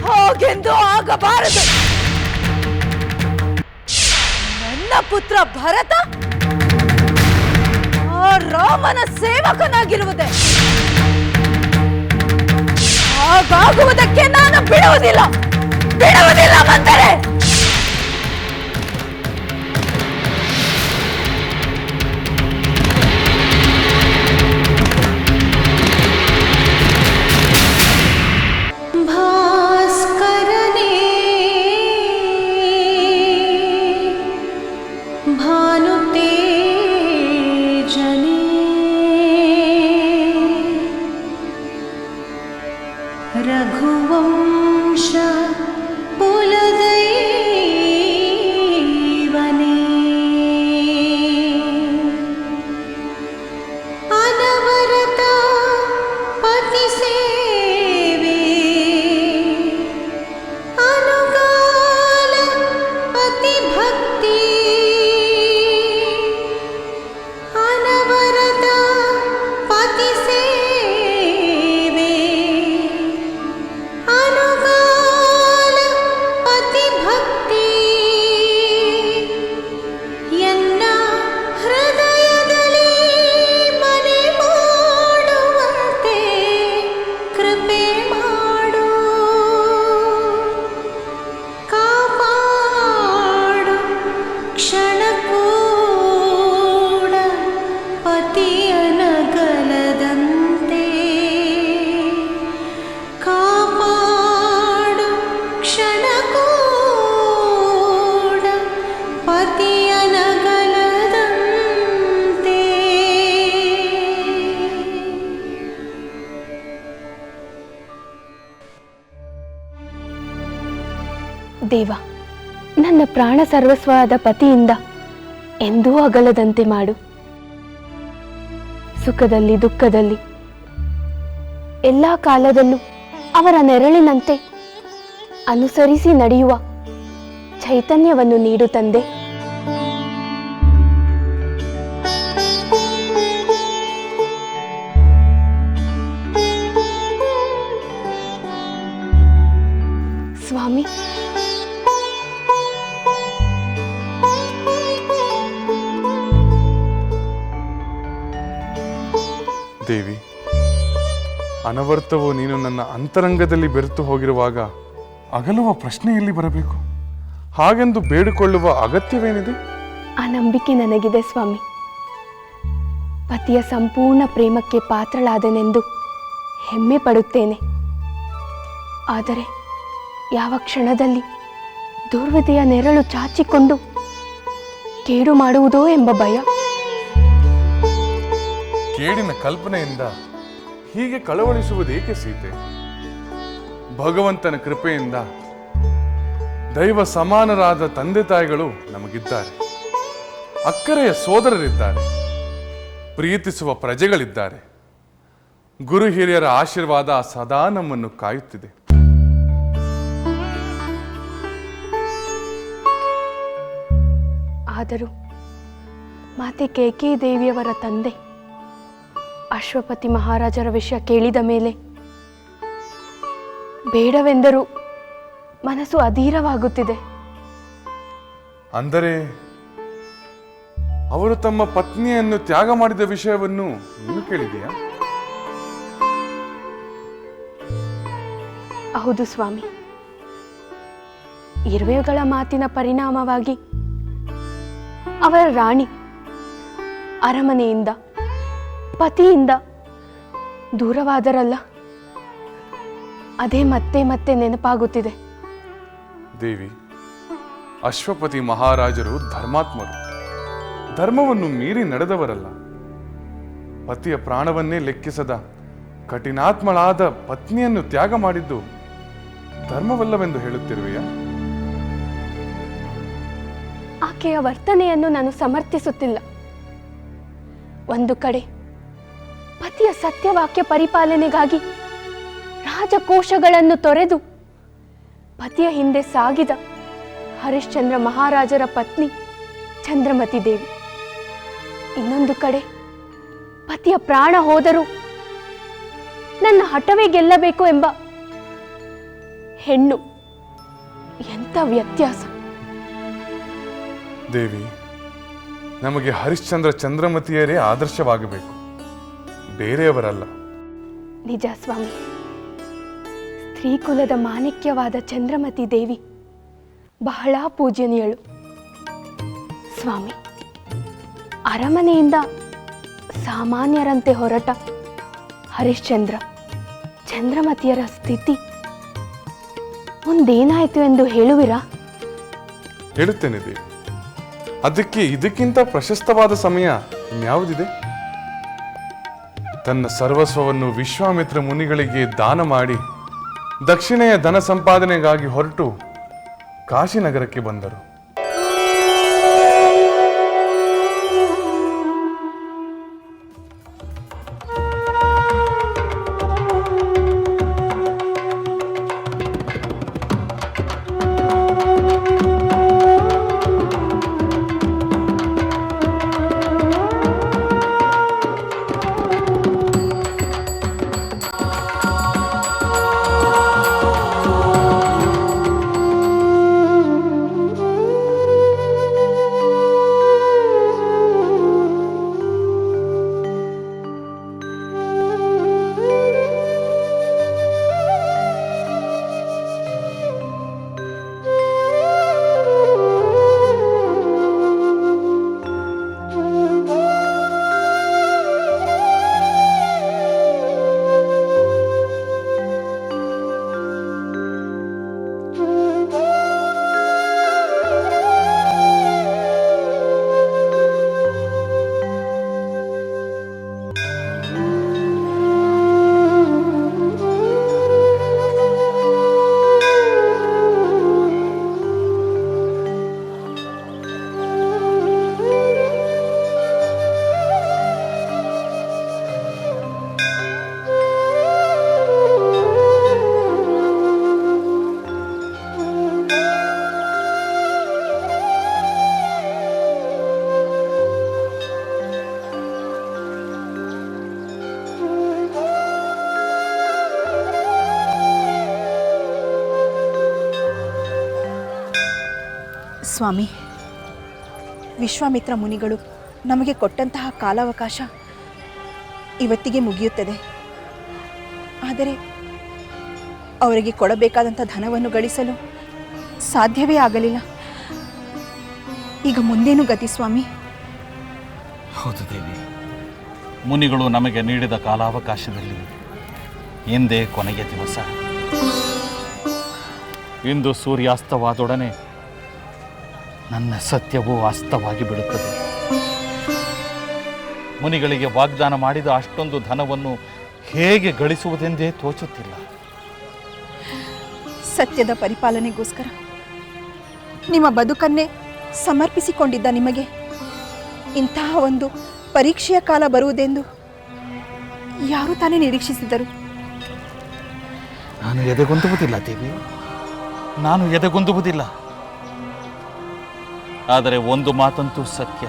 E: ಹಾಗೆಂದು ಆಗಬಾರದು. ನನ್ನ ಪುತ್ರ ಭರತ ಆ ರಾಮನ ಸೇವಕನಾಗಿರುವುದೇ. ಹಾಗಾಗುವುದಕ್ಕೆ ನಾನು ಬಿಡುವುದಿಲ್ಲ, ಬಿಡುವುದಿಲ್ಲ ಮಂದರೆ.
I: रघुवंश कुलदैवने अनवरत पतिसेवे अनुकाल पतिभक्ति अनवरत पतिसेवे
C: ದೇವ, ನನ್ನ ಪ್ರಾಣ ಸರ್ವಸ್ವವಾದ ಪತಿಯಿಂದ ಎಂದೂ ಅಗಲದಂತೆ ಮಾಡು. ಸುಖದಲ್ಲಿ ದುಃಖದಲ್ಲಿ ಎಲ್ಲ ಕಾಲದಲ್ಲೂ ಅವರ ನೆರಳಿನಂತೆ ಅನುಸರಿಸಿ ನಡೆಯುವ ಚೈತನ್ಯವನ್ನು ನೀಡು ತಂದೆ. ಸ್ವಾಮಿ,
D: ದೇವಿ, ಅನವರ್ತವು ನೀನು ನನ್ನ ಅಂತರಂಗದಲ್ಲಿ ಬೆರೆತು ಹೋಗಿರುವಾಗ ಅಗಲುವ ಪ್ರಶ್ನೆ ಎಲ್ಲಿ ಬರಬೇಕು? ಹಾಗೆಂದು ಬೇಡಿಕೊಳ್ಳುವ ಅಗತ್ಯವೇನಿದೆ?
C: ಆ ನಂಬಿಕೆ ನನಗಿದೆ ಸ್ವಾಮಿ. ಪತಿಯ ಸಂಪೂರ್ಣ ಪ್ರೇಮಕ್ಕೆ ಪಾತ್ರಳಾದನೆಂದು ಹೆಮ್ಮೆ ಪಡುತ್ತೇನೆ. ಆದರೆ ಯಾವ ಕ್ಷಣದಲ್ಲಿ ದುರ್ವಿಧಿಯ ನೆರಳು ಚಾಚಿಕೊಂಡು ಕೇಡು ಮಾಡುವುದೋ ಎಂಬ ಭಯ.
D: ಕೇಡಿನ ಕಲ್ಪನೆಯಿಂದ ಹೀಗೆ ಕಳವಳಿಸುವುದೇಕೆ ಸೀತೆ? ಭಗವಂತನ ಕೃಪೆಯಿಂದ ದೈವ ಸಮಾನರಾದ ತಂದೆ ತಾಯಿಗಳು ನಮಗಿದ್ದಾರೆ, ಅಕ್ಕರೆಯ ಸೋದರರಿದ್ದಾರೆ, ಪ್ರೀತಿಸುವ ಪ್ರಜೆಗಳಿದ್ದಾರೆ. ಗುರು ಹಿರಿಯರ ಆಶೀರ್ವಾದ ಸದಾ ನಮ್ಮನ್ನು ಕಾಯುತ್ತಿದೆ.
C: ಆದರೂ ಮಾತೆ ಕೇಕಿ ದೇವಿಯವರ ತಂದೆ ಅಶ್ವಪತಿ ಮಹಾರಾಜರ ವಿಷಯ ಕೇಳಿದ ಮೇಲೆ ಬೇಡವೆಂದರೂ ಮನಸ್ಸು ಅಧೀರವಾಗುತ್ತಿದೆ.
D: ಅಂದರೆ ಅವರು ತಮ್ಮ ಪತ್ನಿಯನ್ನು ತ್ಯಾಗ ಮಾಡಿದ ವಿಷಯವನ್ನು ನೀನು ಕೇಳಿದೆಯಾ?
C: ಹೌದು ಸ್ವಾಮಿ. ಇರುವೆಗಳ ಮಾತಿನ ಪರಿಣಾಮವಾಗಿ ಅವರ ರಾಣಿ ಅರಮನೆಯಿಂದ ಪತಿಯಿಂದ ದೂರವಾದರಲ್ಲ, ಅದೇ ಮತ್ತೆ ಮತ್ತೆ ನೆನಪಾಗುತ್ತಿದೆ.
D: ದೇವಿ, ಅಶ್ವಪತಿ ಮಹಾರಾಜರು ಧರ್ಮಾತ್ಮರು, ಧರ್ಮವನ್ನು ಮೀರಿ ನಡೆದವರಲ್ಲ. ಪತಿಯ ಪ್ರಾಣವನ್ನೇ ಲೆಕ್ಕಿಸದ ಕಠಿಣಾತ್ಮಳಾದ ಪತ್ನಿಯನ್ನು ತ್ಯಾಗ ಮಾಡಿದ್ದು ಧರ್ಮವಲ್ಲವೆಂದು ಹೇಳುತ್ತಿರುವೆಯಾ?
C: ಆಕೆಯ ವರ್ತನೆಯನ್ನು ನಾನು ಸಮರ್ಥಿಸುತ್ತಿಲ್ಲ. ಒಂದು ಕಡೆ ಪತಿಯ ಸತ್ಯವಾಕ್ಯ ಪರಿಪಾಲನೆಗಾಗಿ ರಾಜಕೋಶಗಳನ್ನು ತೊರೆದು ಪತಿಯ ಹಿಂದೆ ಸಾಗಿದ ಹರಿಶ್ಚಂದ್ರ ಮಹಾರಾಜರ ಪತ್ನಿ ಚಂದ್ರಮತಿ ದೇವಿ. ಇನ್ನೊಂದು ಕಡೆ ಪತಿಯ ಪ್ರಾಣ ಹೋದರೂ ನನ್ನ ಹಠವೇ ಗೆಲ್ಲಬೇಕು ಎಂಬ ಹೆಣ್ಣು. ಎಂಥ ವ್ಯತ್ಯಾಸ!
D: ದೇವಿ, ನಮಗೆ ಹರಿಶ್ಚಂದ್ರ ಚಂದ್ರಮತಿಯರೇ ಆದರ್ಶವಾಗಬೇಕು, ಬೇರೆಯವರಲ್ಲ.
C: ನಿಜ ಸ್ವಾಮಿ. ಸ್ತ್ರೀಕುಲದ ಮಾಣಿಕ್ಯವಾದ ಚಂದ್ರಮತಿ ದೇವಿ ಬಹಳ ಪೂಜನೀಯಳು. ಸ್ವಾಮಿ, ಅರಮನೆಯಿಂದ ಸಾಮಾನ್ಯರಂತೆ ಹೊರಟ ಹರಿಶ್ಚಂದ್ರ ಚಂದ್ರಮತಿಯರ ಸ್ಥಿತಿ ಮುಂದೇನಾಯಿತು ಎಂದು ಹೇಳುವಿರಾ?
D: ಹೇಳುತ್ತೇನೆ ದೇವಿ. ಅದಕ್ಕೆ ಇದಕ್ಕಿಂತ ಪ್ರಶಸ್ತವಾದ ಸಮಯ ಇನ್ಯಾವುದಿದೆ? ತನ್ನ ಸರ್ವಸ್ವವನ್ನು ವಿಶ್ವಾಮಿತ್ರ ಮುನಿಗಳಿಗೆ ದಾನ ಮಾಡಿ ದಕ್ಷಿಣೆಯ ಧನ ಸಂಪಾದನೆಗಾಗಿ ಹೊರಟು ಕಾಶಿನಗರಕ್ಕೆ ಬಂದರು.
E: ಸ್ವಾಮಿ, ವಿಶ್ವಾಮಿತ್ರ ಮುನಿಗಳು ನಮಗೆ ಕೊಟ್ಟಂತಹ ಕಾಲಾವಕಾಶ ಇವತ್ತಿಗೆ ಮುಗಿಯುತ್ತದೆ. ಆದರೆ ಅವರಿಗೆ ಕೊಡಬೇಕಾದಂಥ ಧನವನ್ನು ಗಳಿಸಲು ಸಾಧ್ಯವೇ ಆಗಲಿಲ್ಲ. ಈಗ ಮುಂದೇನು ಗತಿ ಸ್ವಾಮಿ?
B: ಹೌದು ದೇವಿ, ಮುನಿಗಳು ನಮಗೆ ನೀಡಿದ ಕಾಲಾವಕಾಶದಲ್ಲಿ ಎಂದೇ ಕೊನೆಯ ದಿವಸ. ಇಂದು ಸೂರ್ಯಾಸ್ತವಾದೊಡನೆ ನನ್ನ ಸತ್ಯವೂ ಅಸ್ತವಾಗಿ ಬಿಡುತ್ತದೆ. ಮುನಿಗಳಿಗೆ ವಾಗ್ದಾನ ಮಾಡಿದ ಅಷ್ಟೊಂದು ಧನವನ್ನು ಹೇಗೆ ಗಳಿಸುವುದೆಂದೇ ತೋಚುತ್ತಿಲ್ಲ.
E: ಸತ್ಯದ ಪರಿಪಾಲನೆಗೋಸ್ಕರ ನಿಮ್ಮ ಬದುಕನ್ನೇ ಸಮರ್ಪಿಸಿಕೊಂಡಿದ್ದ ನಿಮಗೆ ಇಂತಹ ಒಂದು ಪರೀಕ್ಷೆಯ ಕಾಲ ಬರುವುದೆಂದು ಯಾರು ತಾನೇ ನಿರೀಕ್ಷಿಸಿದರು?
B: ನಾನು ಎದೆಗುಂದುವುದಿಲ್ಲ ದೇವಿ, ನಾನು ಎದೆಗುಂದುವುದಿಲ್ಲ. ಆದರೆ ಒಂದು ಮಾತಂತೂ ಸತ್ಯ,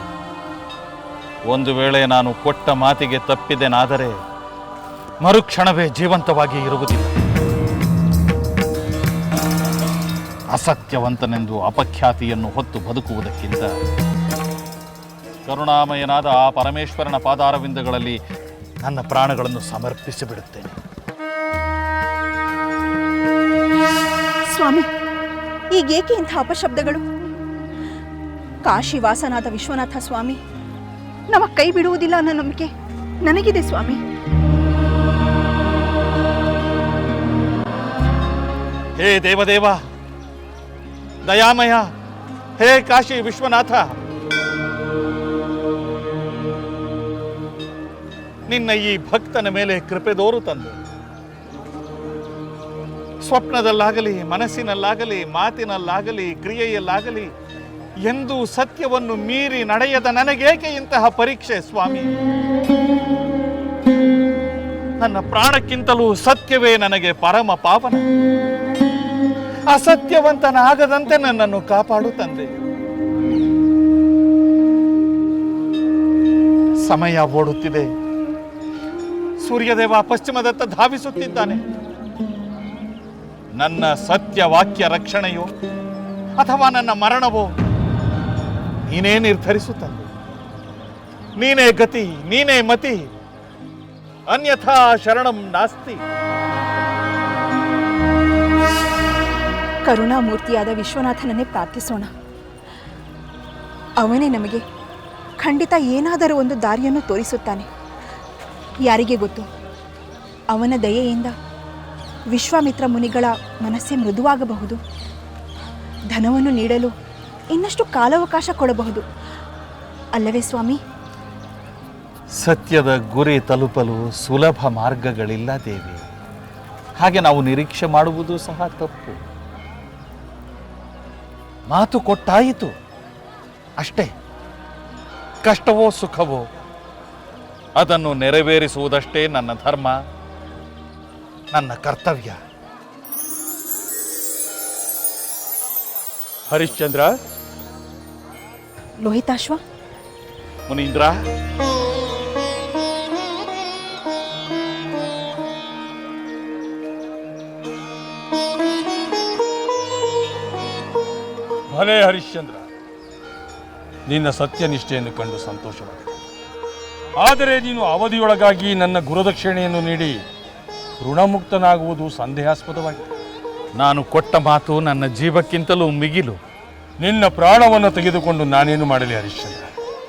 B: ಒಂದು ವೇಳೆ ನಾನು ಕೊಟ್ಟ ಮಾತಿಗೆ ತಪ್ಪಿದೆನಾದರೆ ಮರುಕ್ಷಣವೇ ಜೀವಂತವಾಗಿ ಇರುವುದಿಲ್ಲ. ಅಸತ್ಯವಂತನೆಂದು ಅಪಖ್ಯಾತಿಯನ್ನು ಹೊತ್ತು ಬದುಕುವುದಕ್ಕಿಂತ ಕರುಣಾಮಯನಾದ ಆ ಪರಮೇಶ್ವರನ ಪಾದಾರವಿಂದಗಳಲ್ಲಿ ನನ್ನ ಪ್ರಾಣಗಳನ್ನು ಸಮರ್ಪಿಸಿಬಿಡುತ್ತೇನೆ.
E: ಸ್ವಾಮಿ, ಈಗೇಕೆ ಇಂಥ ಅಪಶಬ್ದಗಳು? ಕಾಶಿವಾಸನಾದ ವಿಶ್ವನಾಥ ಸ್ವಾಮಿ ನಮ್ಮ ಕೈ ಬಿಡುವುದಿಲ್ಲ ಅನ್ನೋ ನಂಬಿಕೆ ನನಗಿದೆ ಸ್ವಾಮಿ.
B: ಹೇ ದೇವದೇವ, ದಯಾಮಯ, ಹೇ ಕಾಶಿ ವಿಶ್ವನಾಥ, ನಿನ್ನ ಈ ಭಕ್ತನ ಮೇಲೆ ಕೃಪೆ ದೋರು ತಂದು ಸ್ವಪ್ನದಲ್ಲಾಗಲಿ, ಮನಸ್ಸಿನಲ್ಲಾಗಲಿ, ಮಾತಿನಲ್ಲಾಗಲಿ, ಕ್ರಿಯೆಯಲ್ಲಾಗಲಿ ಎಂದೂ ಸತ್ಯವನ್ನು ಮೀರಿ ನಡೆಯದ ನನಗೇಕೆ ಇಂತಹ ಪರೀಕ್ಷೆ ಸ್ವಾಮಿ? ನನ್ನ ಪ್ರಾಣಕ್ಕಿಂತಲೂ ಸತ್ಯವೇ ನನಗೆ ಪರಮ ಪಾವನ. ಅಸತ್ಯವಂತನಾಗದಂತೆ ನನ್ನನ್ನು ಕಾಪಾಡು ತಂದೆ. ಸಮಯ ಓಡುತ್ತಿದೆ. ಸೂರ್ಯದೇವ ಪಶ್ಚಿಮದತ್ತ ಧಾವಿಸುತ್ತಿದ್ದಾನೆ. ನನ್ನ ಸತ್ಯವಾಕ್ಯ ರಕ್ಷಣೆಯೋ ಅಥವಾ ನನ್ನ ಮರಣವೋ ನೀನೇ ನಿರ್ಧರಿಸು ತಂದೆ. ನೀನೇ ಗತಿ, ನೀನೇ ಮತಿ, ಅನ್ಯಥಾ ಶರಣಂ ನಾಸ್ತಿ.
E: ಕರುಣಾಮೂರ್ತಿಯಾದ ವಿಶ್ವನಾಥನನ್ನೇ ಪ್ರಾರ್ಥಿಸೋಣ. ಅವನೇ ನಮಗೆ ಖಂಡಿತ ಏನಾದರೂ ಒಂದು ದಾರಿಯನ್ನು ತೋರಿಸುತ್ತಾನೆ. ಯಾರಿಗೆ ಗೊತ್ತು, ಅವನ ದಯೆಯಿಂದ ವಿಶ್ವಾಮಿತ್ರ ಮುನಿಗಳ ಮನಸ್ಸೇ ಮೃದುವಾಗಬಹುದು. ಧನವನ್ನು ನೀಡಲು ಇನ್ನಷ್ಟು ಕಾಲಾವಕಾಶ ಕೊಡಬಹುದು ಅಲ್ಲವೇ ಸ್ವಾಮಿ?
B: ಸತ್ಯದ ಗುರಿ ತಲುಪಲು ಸುಲಭ ಮಾರ್ಗಗಳಿಲ್ಲ ದೇವಿ. ಹಾಗೆ ನಾವು ನಿರೀಕ್ಷೆ ಮಾಡುವುದು ಸಹ ತಪ್ಪು. ಮಾತು ಕೊಟ್ಟಾಯಿತು ಅಷ್ಟೇ. ಕಷ್ಟವೋ ಸುಖವೋ ಅದನ್ನು ನೆರವೇರಿಸುವುದಷ್ಟೇ ನನ್ನ ಧರ್ಮ, ನನ್ನ ಕರ್ತವ್ಯ.
A: ಹರಿಶ್ಚಂದ್ರ,
E: ಲೋಹಿತಾಶ್ವ,
B: ಮುನೀಂದ್ರ,
A: ಭಲೇ ಹರಿಶ್ಚಂದ್ರ, ನಿನ್ನ ಸತ್ಯನಿಷ್ಠೆಯನ್ನು ಕಂಡು ಸಂತೋಷವಾಗಿದೆ. ಆದರೆ ನೀನು ಅವಧಿಯೊಳಗಾಗಿ ನನ್ನ ಗುರುದಕ್ಷಿಣೆಯನ್ನು ನೀಡಿ ಋಣಮುಕ್ತನಾಗುವುದು ಸಂದೇಹಾಸ್ಪದವಾಗಿದೆ.
B: ನಾನು ಕೊಟ್ಟ ಮಾತು ನನ್ನ ಜೀವಕ್ಕಿಂತಲೂ ಮಿಗಿಲು.
A: ನಿನ್ನ ಪ್ರಾಣವನ್ನು ತೆಗೆದುಕೊಂಡು ನಾನೇನು ಮಾಡಲಿ ಹರಿಶ್ಚಂದ್ರ?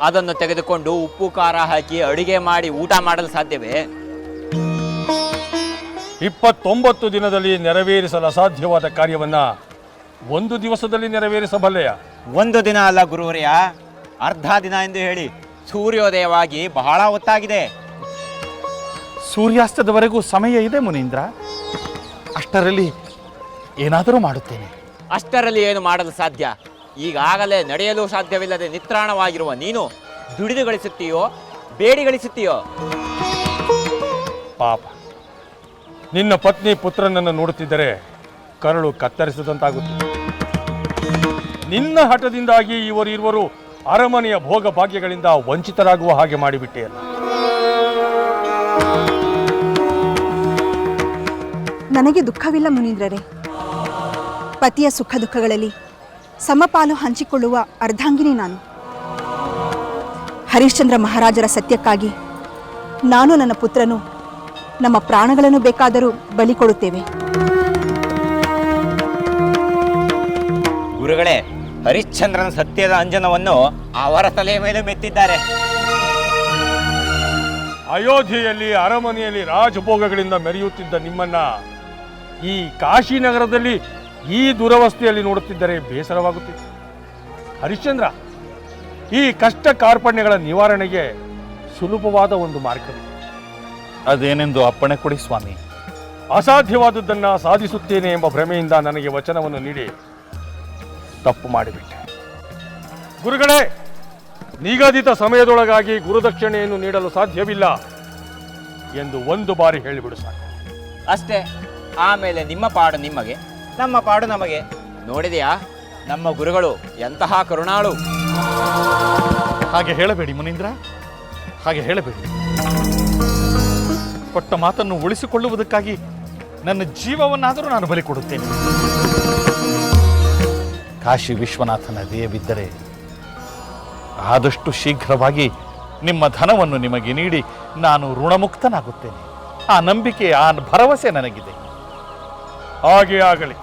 J: ಅದನ್ನು ತೆಗೆದುಕೊಂಡು ಉಪ್ಪು ಖಾರ ಹಾಕಿ ಅಡಿಗೆ ಮಾಡಿ ಊಟ ಮಾಡಲು ಸಾಧ್ಯವೇ?
A: 29 ದಿನದಲ್ಲಿ ನೆರವೇರಿಸಲು ಅಸಾಧ್ಯವಾದ ಕಾರ್ಯವನ್ನ ಒಂದು ದಿವಸದಲ್ಲಿ ನೆರವೇರಿಸಬಲ್ಲೆಯ?
J: ಒಂದು ದಿನ ಅಲ್ಲ ಗುರುವರ್ಯ, ಅರ್ಧ ದಿನ ಎಂದು ಹೇಳಿ. ಸೂರ್ಯೋದಯವಾಗಿ ಬಹಳ ಹೊತ್ತಾಗಿದೆ.
B: ಸೂರ್ಯಾಸ್ತದವರೆಗೂ ಸಮಯ ಇದೆ ಮುನೀಂದ್ರ. ಅಷ್ಟರಲ್ಲಿ ಏನಾದರೂ ಮಾಡುತ್ತೇನೆ.
J: ಅಷ್ಟರಲ್ಲಿ ಏನು ಮಾಡಲು ಸಾಧ್ಯ? ಈಗಾಗಲೇ ನಡೆಯಲು ಸಾಧ್ಯವಿಲ್ಲದೆ ನಿತ್ರಾಣವಾಗಿರುವ ನೀನು ದುಡಿದು ಗಳಿಸುತ್ತೀಯೋ ಬೇಡಿ ಗಳಿಸುತ್ತೀಯೋ?
A: ಪಾಪ, ನಿನ್ನ ಪತ್ನಿ ಪುತ್ರನನ್ನು ನೋಡುತ್ತಿದ್ದರೆ ಕರಳು ಕತ್ತರಿಸಿದಂತಾಗುತ್ತದೆ. ನಿನ್ನ ಹಠದಿಂದಾಗಿ ಇವರಿರುವರು ಅರಮನೆಯ ಭೋಗ ಭಾಗ್ಯಗಳಿಂದ ವಂಚಿತರಾಗುವ ಹಾಗೆ ಮಾಡಿಬಿಟ್ಟೆಯಲ್ಲ.
E: ನನಗೆ ದುಃಖವಿಲ್ಲ ಮುನೀಂದ್ರರೇ. ಪತಿಯ ಸುಖ ದುಃಖಗಳಲ್ಲಿ
K: ಸಮಪಾಲು ಹಂಚಿಕೊಳ್ಳುವ ಅರ್ಧಾಂಗಿನಿ ನಾನು. ಹರಿಶ್ಚಂದ್ರ ಮಹಾರಾಜರ ಸತ್ಯಕ್ಕಾಗಿ ನಾನು ನನ್ನ ಪುತ್ರನು ನಮ್ಮ ಪ್ರಾಣಗಳನ್ನು ಬೇಕಾದರೂ ಬಲಿ ಕೊಡುತ್ತೇವೆ.
J: ಗುರುಗಳೇ, ಹರಿಶ್ಚಂದ್ರನ ಸತ್ಯದ ಅಂಜನವನ್ನು ಅವರ ತಲೆಯ ಮೇಲೆ ಮೆತ್ತಿದ್ದಾರೆ.
A: ಅಯೋಧ್ಯೆಯಲ್ಲಿ ಅರಮನೆಯಲ್ಲಿ ರಾಜಭೋಗಗಳಿಂದ ಮೆರೆಯುತ್ತಿದ್ದ ನಿಮ್ಮನ್ನ ಈ ಕಾಶಿನಗರದಲ್ಲಿ ಈ ದುರವಸ್ಥೆಯಲ್ಲಿ ನೋಡುತ್ತಿದ್ದರೆ ಬೇಸರವಾಗುತ್ತಿದೆ. ಹರಿಶ್ಚಂದ್ರ, ಈ ಕಷ್ಟ ಕಾರ್ಪಣ್ಯಗಳ ನಿವಾರಣೆಗೆ ಸುಲಭವಾದ ಒಂದು ಮಾರ್ಗವಿದೆ.
B: ಅದೇನೆಂದು ಅಪ್ಪಣೆ ಕೊಡಿ ಸ್ವಾಮಿ.
A: ಅಸಾಧ್ಯವಾದದ್ದನ್ನು ಸಾಧಿಸುತ್ತೇನೆ ಎಂಬ ಭ್ರಮೆಯಿಂದ ನನಗೆ ವಚನವನ್ನು ನೀಡಿ ತಪ್ಪು ಮಾಡಿಬಿಟ್ಟೆ. ಗುರುಗಳೇ, ನಿಗದಿತ ಸಮಯದೊಳಗಾಗಿ ಗುರುದಕ್ಷಿಣೆಯನ್ನು ನೀಡಲು ಸಾಧ್ಯವಿಲ್ಲ ಎಂದು ಒಂದು ಬಾರಿ ಹೇಳಿಬಿಡು ಸಾಕು.
J: ಅಷ್ಟೇ. ಆಮೇಲೆ ನಿಮ್ಮ ಪಾಡು ನಿಮಗೆ, ನಮ್ಮ ಪಾಡು ನಮಗೆ. ನೋಡಿದೆಯಾ ನಮ್ಮ ಗುರುಗಳು ಎಂತಹ ಕರುಣಾಳು.
B: ಹಾಗೆ ಹೇಳಬೇಡಿ ಮುನೀಂದ್ರ, ಹಾಗೆ ಹೇಳಬೇಡಿ. ಕೊಟ್ಟ ಮಾತನ್ನು ಉಳಿಸಿಕೊಳ್ಳುವುದಕ್ಕಾಗಿ ನನ್ನ ಜೀವವನ್ನಾದರೂ ನಾನು ಬಲಿ ಕೊಡುತ್ತೇನೆ. ಕಾಶಿ ವಿಶ್ವನಾಥನ ದಯೆ ಬಿದ್ದರೆ ಆದಷ್ಟು ಶೀಘ್ರವಾಗಿ ನಿಮ್ಮ ಧನವನ್ನು ನಿಮಗೆ ನೀಡಿ ನಾನು ಋಣಮುಕ್ತನಾಗುತ್ತೇನೆ. ಆ ನಂಬಿಕೆ, ಆ ಭರವಸೆ ನನಗಿದೆ.
A: ಹಾಗೆ ಆಗಲಿ.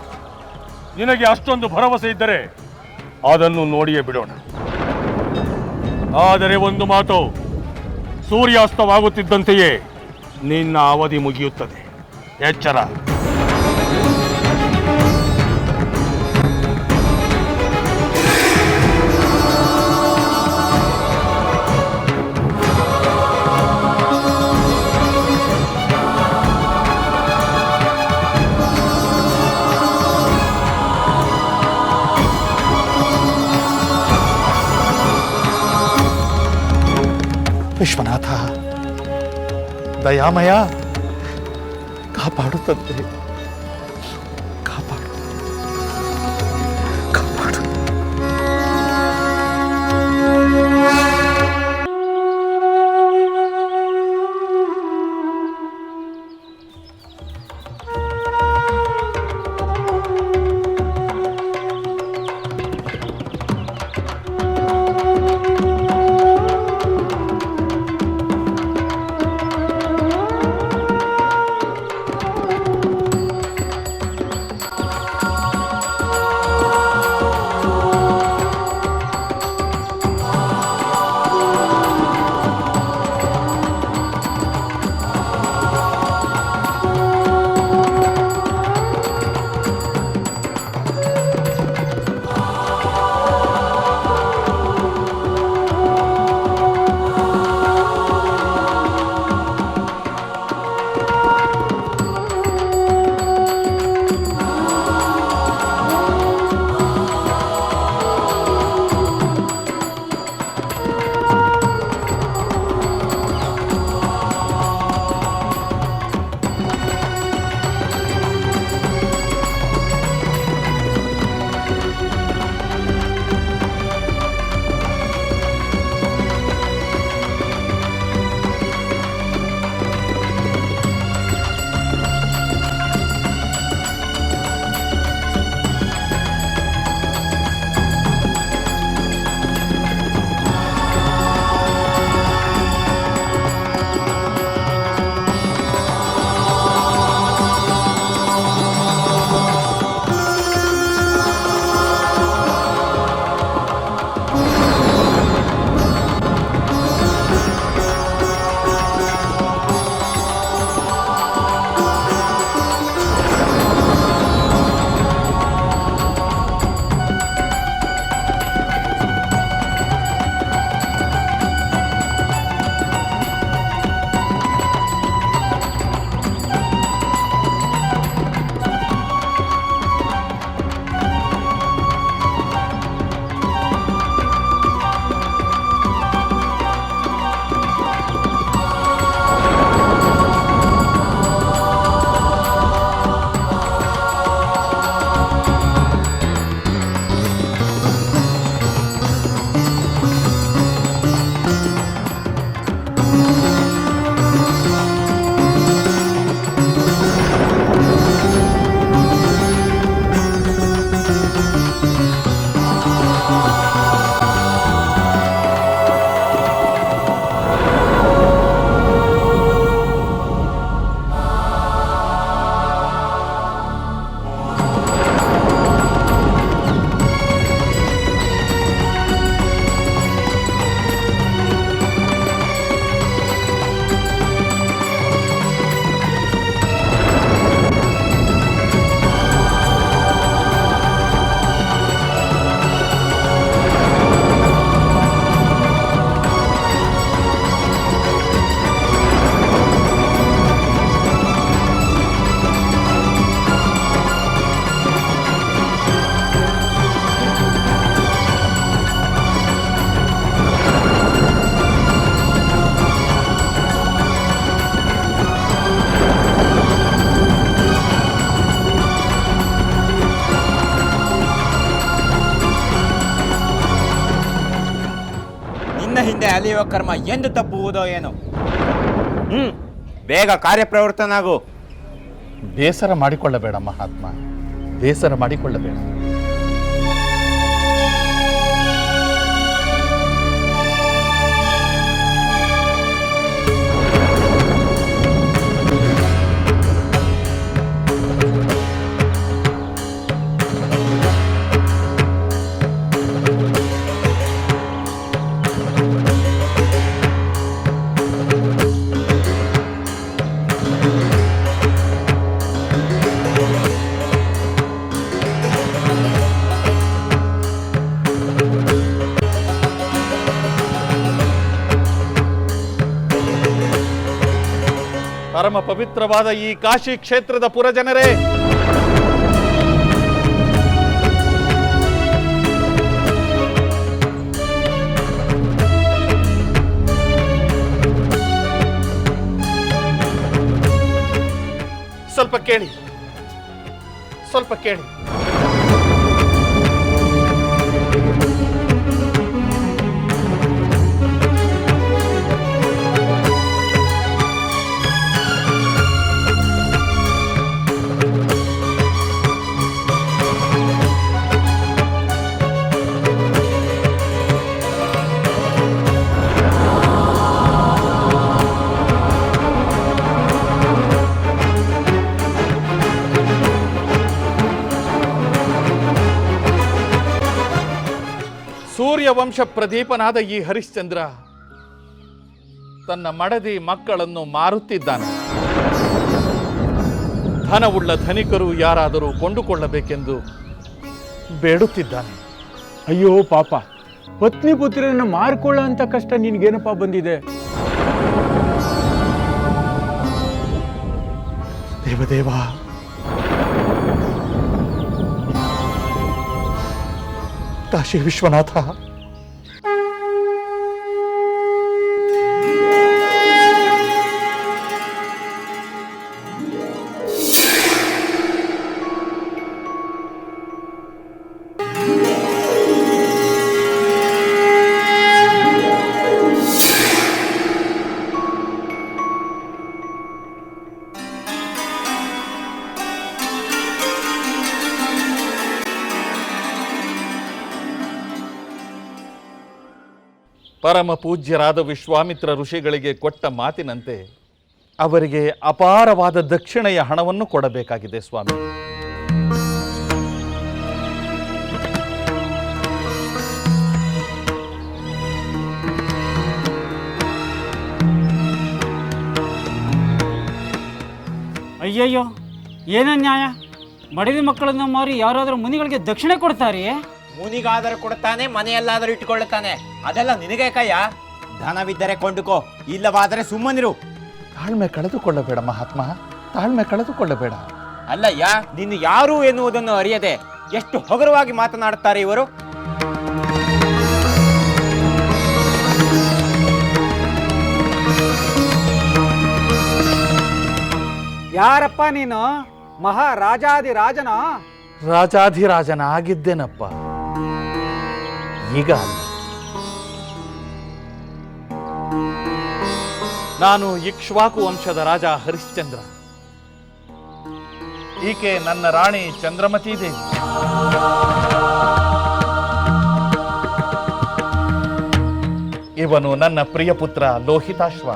A: ನಿನಗೆ ಅಷ್ಟೊಂದು ಭರವಸೆ ಇದ್ದರೆ ಅದನ್ನು ನೋಡಿಯೇ ಬಿಡೋಣ. ಆದರೆ ಒಂದು ಮಾತು, ಸೂರ್ಯಾಸ್ತವಾಗುತ್ತಿದ್ದಂತೆಯೇ ನಿನ್ನ ಅವಧಿ ಮುಗಿಯುತ್ತದೆ. ಎಚ್ಚರ.
B: ವಿಶ್ವನಾಥ, ದಯಾಮಯ, ಕಾಪಾಡುತ್ತದೆ, ಕಾಪಾಡು, ಕಾಪಾಡು.
J: ಕಲಿಯುವ ಕರ್ಮ ಎಂದು ತಪ್ಪುವುದೋ ಏನೋ. ಬೇಗ ಕಾರ್ಯಪ್ರವೃತ್ತನಾಗು.
B: ಬೇಸರ ಮಾಡಿಕೊಳ್ಳಬೇಡ ಮಹಾತ್ಮ, ಬೇಸರ ಮಾಡಿಕೊಳ್ಳಬೇಡ. ಪರಮ ಪವಿತ್ರವಾದ ಈ ಕಾಶಿ ಕ್ಷೇತ್ರದ ಪುರಜನರೇ, ಸ್ವಲ್ಪ ಕೇಳಿ, ಸ್ವಲ್ಪ ಕೇಳಿ. ಸೂರ್ಯವಂಶ ಪ್ರದೀಪನಾದ ಈ ಹರಿಶ್ಚಂದ್ರ ತನ್ನ ಮಡದಿ ಮಕ್ಕಳನ್ನು ಮಾರುತ್ತಿದ್ದಾನೆ. ಧನವುಳ್ಳ ಧನಿಕರು ಯಾರಾದರೂ ಕೊಂಡುಕೊಳ್ಳಬೇಕೆಂದು ಬೇಡುತ್ತಿದ್ದಾನೆ.
A: ಅಯ್ಯೋ ಪಾಪ, ಪತ್ನಿ ಪುತ್ರರನ್ನು ಮಾರ್ಕೊಳ್ಳೋ ಅಂತ ಕಷ್ಟ ನಿನ್ಗೇನಪ್ಪ ಬಂದಿದೆ?
B: ದೇವದೇವ, ಕಾಶಿ ವಿಶ್ವನಾಥ, ಪರಮ ಪೂಜ್ಯರಾದ ವಿಶ್ವಾಮಿತ್ರ ಋಷಿಗಳಿಗೆ ಕೊಟ್ಟ ಮಾತಿನಂತೆ ಅವರಿಗೆ ಅಪಾರವಾದ ದಕ್ಷಿಣೆಯ ಹಣವನ್ನು ಕೊಡಬೇಕಾಗಿದೆ ಸ್ವಾಮಿ.
L: ಅಯ್ಯಯ್ಯೋ, ಏನೋ ನ್ಯಾಯ! ಮಡದಿ ಮಕ್ಕಳನ್ನು ಮಾರಿ ಯಾರಾದರೂ ಮುನಿಗಳಿಗೆ ದಕ್ಷಿಣೆ ಕೊಡ್ತಾರೆಯೇ?
J: ಮುನಿಗಾದರೂ ಕೊಡ್ತಾನೆ, ಮನೆಯಲ್ಲಾದರೂ ಇಟ್ಟುಕೊಳ್ಳುತ್ತಾನೆ. ಅದೆಲ್ಲ ನಿನಗೆ ಕಯ್ಯ. ಧನವಿದ್ದರೆ ಕೊಂಡುಕೋ, ಇಲ್ಲವಾದರೆ ಸುಮ್ಮನಿರು.
B: ತಾಳ್ಮೆ ಕಳೆದುಕೊಳ್ಳಬೇಡ ಮಹಾತ್ಮ, ತಾಳ್ಮೆ ಕಳೆದುಕೊಳ್ಳಬೇಡ.
J: ಅಲ್ಲಯ್ಯ, ನೀನು ಯಾರು ಎನ್ನುವುದನ್ನು ಅರಿಯದೆ ಎಷ್ಟು ಹಗುರವಾಗಿ ಮಾತನಾಡುತ್ತಾರೆ ಇವರು.
L: ಯಾರಪ್ಪ ನೀನು? ಮಹಾರಾಜಾದಿರಾಜನ?
B: ರಾಜಾಧಿರಾಜನ ಆಗಿದ್ದೇನಪ್ಪ, ಈಗ ಅಲ್ಲ. ನಾನು ಇಕ್ಷ್ವಾಕು ವಂಶದ ರಾಜ ಹರಿಶ್ಚಂದ್ರ. ಈಕೆ ನನ್ನ ರಾಣಿ ಚಂದ್ರಮತಿ ದೇವಿ. ಇವನು ನನ್ನ ಪ್ರಿಯ ಪುತ್ರ ಲೋಹಿತಾಶ್ವ.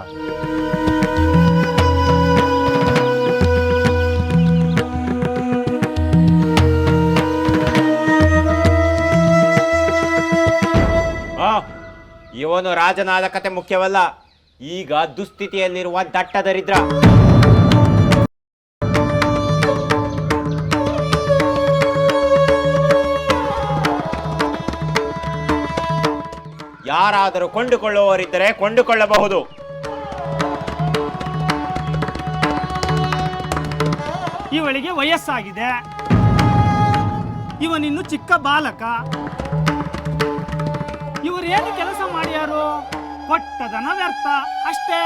J: ಇವನು ರಾಜನಾದ ಕತೆ ಮುಖ್ಯವಲ್ಲ, ಈಗ ದುಸ್ಥಿತಿಯಲ್ಲಿರುವ ದಟ್ಟ ದರಿದ್ರ. ಯಾರಾದರೂ ಕೊಂಡುಕೊಳ್ಳುವವರಿದ್ದರೆ ಕೊಂಡುಕೊಳ್ಳಬಹುದು.
L: ಇವಳಿಗೆ ವಯಸ್ಸಾಗಿದೆ, ಇವನಿನ್ನು ಚಿಕ್ಕ ಬಾಲಕ. ಇವರೇನು ಕೆಲಸ ಮಾಡ್ಯಾರು? ಕೊಟ್ಟದನ ವ್ಯರ್ಥ ಅಷ್ಟೇ.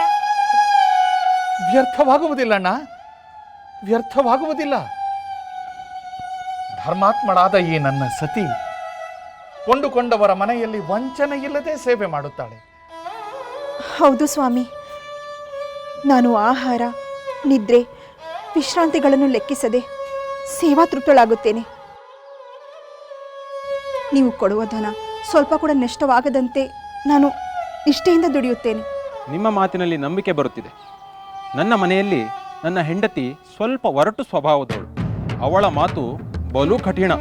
B: ವ್ಯರ್ಥವಾಗುವುದಿಲ್ಲ ಅಣ್ಣ, ವ್ಯರ್ಥವಾಗುವುದಿಲ್ಲ. ಧರ್ಮಾತ್ಮಳಾದ ಈ ನನ್ನ ಸತಿ ಕೊಂಡುಕೊಂಡವರ ಮನೆಯಲ್ಲಿ ವಂಚನೆ ಇಲ್ಲದೆ ಸೇವೆ ಮಾಡುತ್ತಾಳೆ.
K: ಹೌದು ಸ್ವಾಮಿ, ನಾನು ಆಹಾರ, ನಿದ್ರೆ, ವಿಶ್ರಾಂತಿಗಳನ್ನು ಲೆಕ್ಕಿಸದೆ ಸೇವಾ ತೃಪ್ತಳಾಗುತ್ತೇನೆ. ನೀವು ಕೊಡುವ ಧನ ಸ್ವಲ್ಪ ಕೂಡ ನಷ್ಟವಾಗದಂತೆ ನಾನು ನಿಷ್ಠೆಯಿಂದ ದುಡಿಯುತ್ತೇನೆ.
M: ನಿಮ್ಮ ಮಾತಿನಲ್ಲಿ ನಂಬಿಕೆ ಬರುತ್ತಿದೆ. ನನ್ನ ಮನೆಯಲ್ಲಿ ನನ್ನ ಹೆಂಡತಿ ಸ್ವಲ್ಪ ಒರಟು ಸ್ವಭಾವದವಳು. ಅವಳ ಮಾತು ಬಲು ಕಠಿಣ.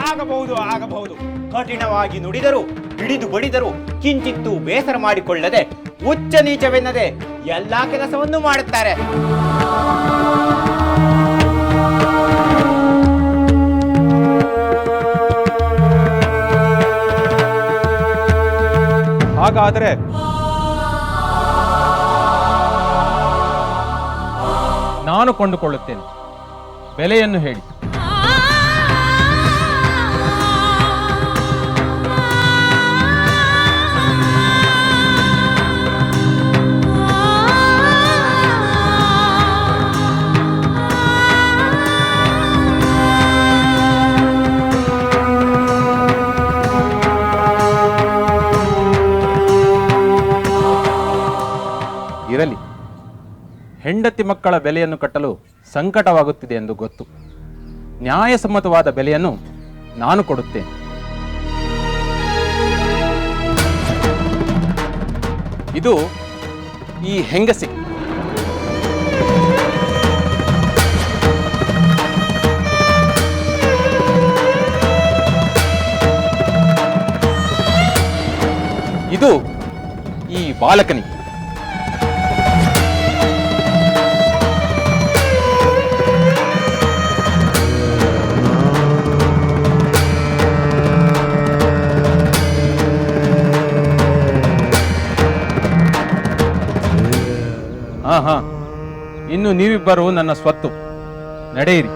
J: ಆಗಬಹುದು ಕಠಿಣವಾಗಿ ನುಡಿದರು, ಹಿಡಿದು ಬಡಿದರು ಕಿಂಚಿತ್ತು ಬೇಸರ ಮಾಡಿಕೊಳ್ಳದೆ ಉಚ್ಚ ನೀಚವೆನ್ನದೆ ಎಲ್ಲಾ ಕೆಲಸವನ್ನು ಮಾಡುತ್ತಾರೆ.
M: ಹಾಗಾದರೆ ನಾನು ಕೊಂಡುಕೊಳ್ಳುತ್ತೇನೆ. ಬೆಲೆಯನ್ನು ಹೇಳಿ. ಇರಲಿ, ಹೆಂಡತಿ ಮಕ್ಕಳ ಬೆಲೆಯನ್ನು ಕಟ್ಟಲು ಸಂಕಟವಾಗುತ್ತಿದೆ ಎಂದು ಗೊತ್ತು. ನ್ಯಾಯಸಮ್ಮತವಾದ ಬೆಲೆಯನ್ನು ನಾನು ಕೊಡುತ್ತೇನೆ. ಇದು ಈ ಹೆಂಗಸಿ. ಇದು ಈ ಬಾಲಕನಿಗೆ. ಹಾ, ಇನ್ನು ನೀವಿಬ್ಬರು ನನ್ನ ಸ್ವತ್ತು. ನಡೆಯಿರಿ.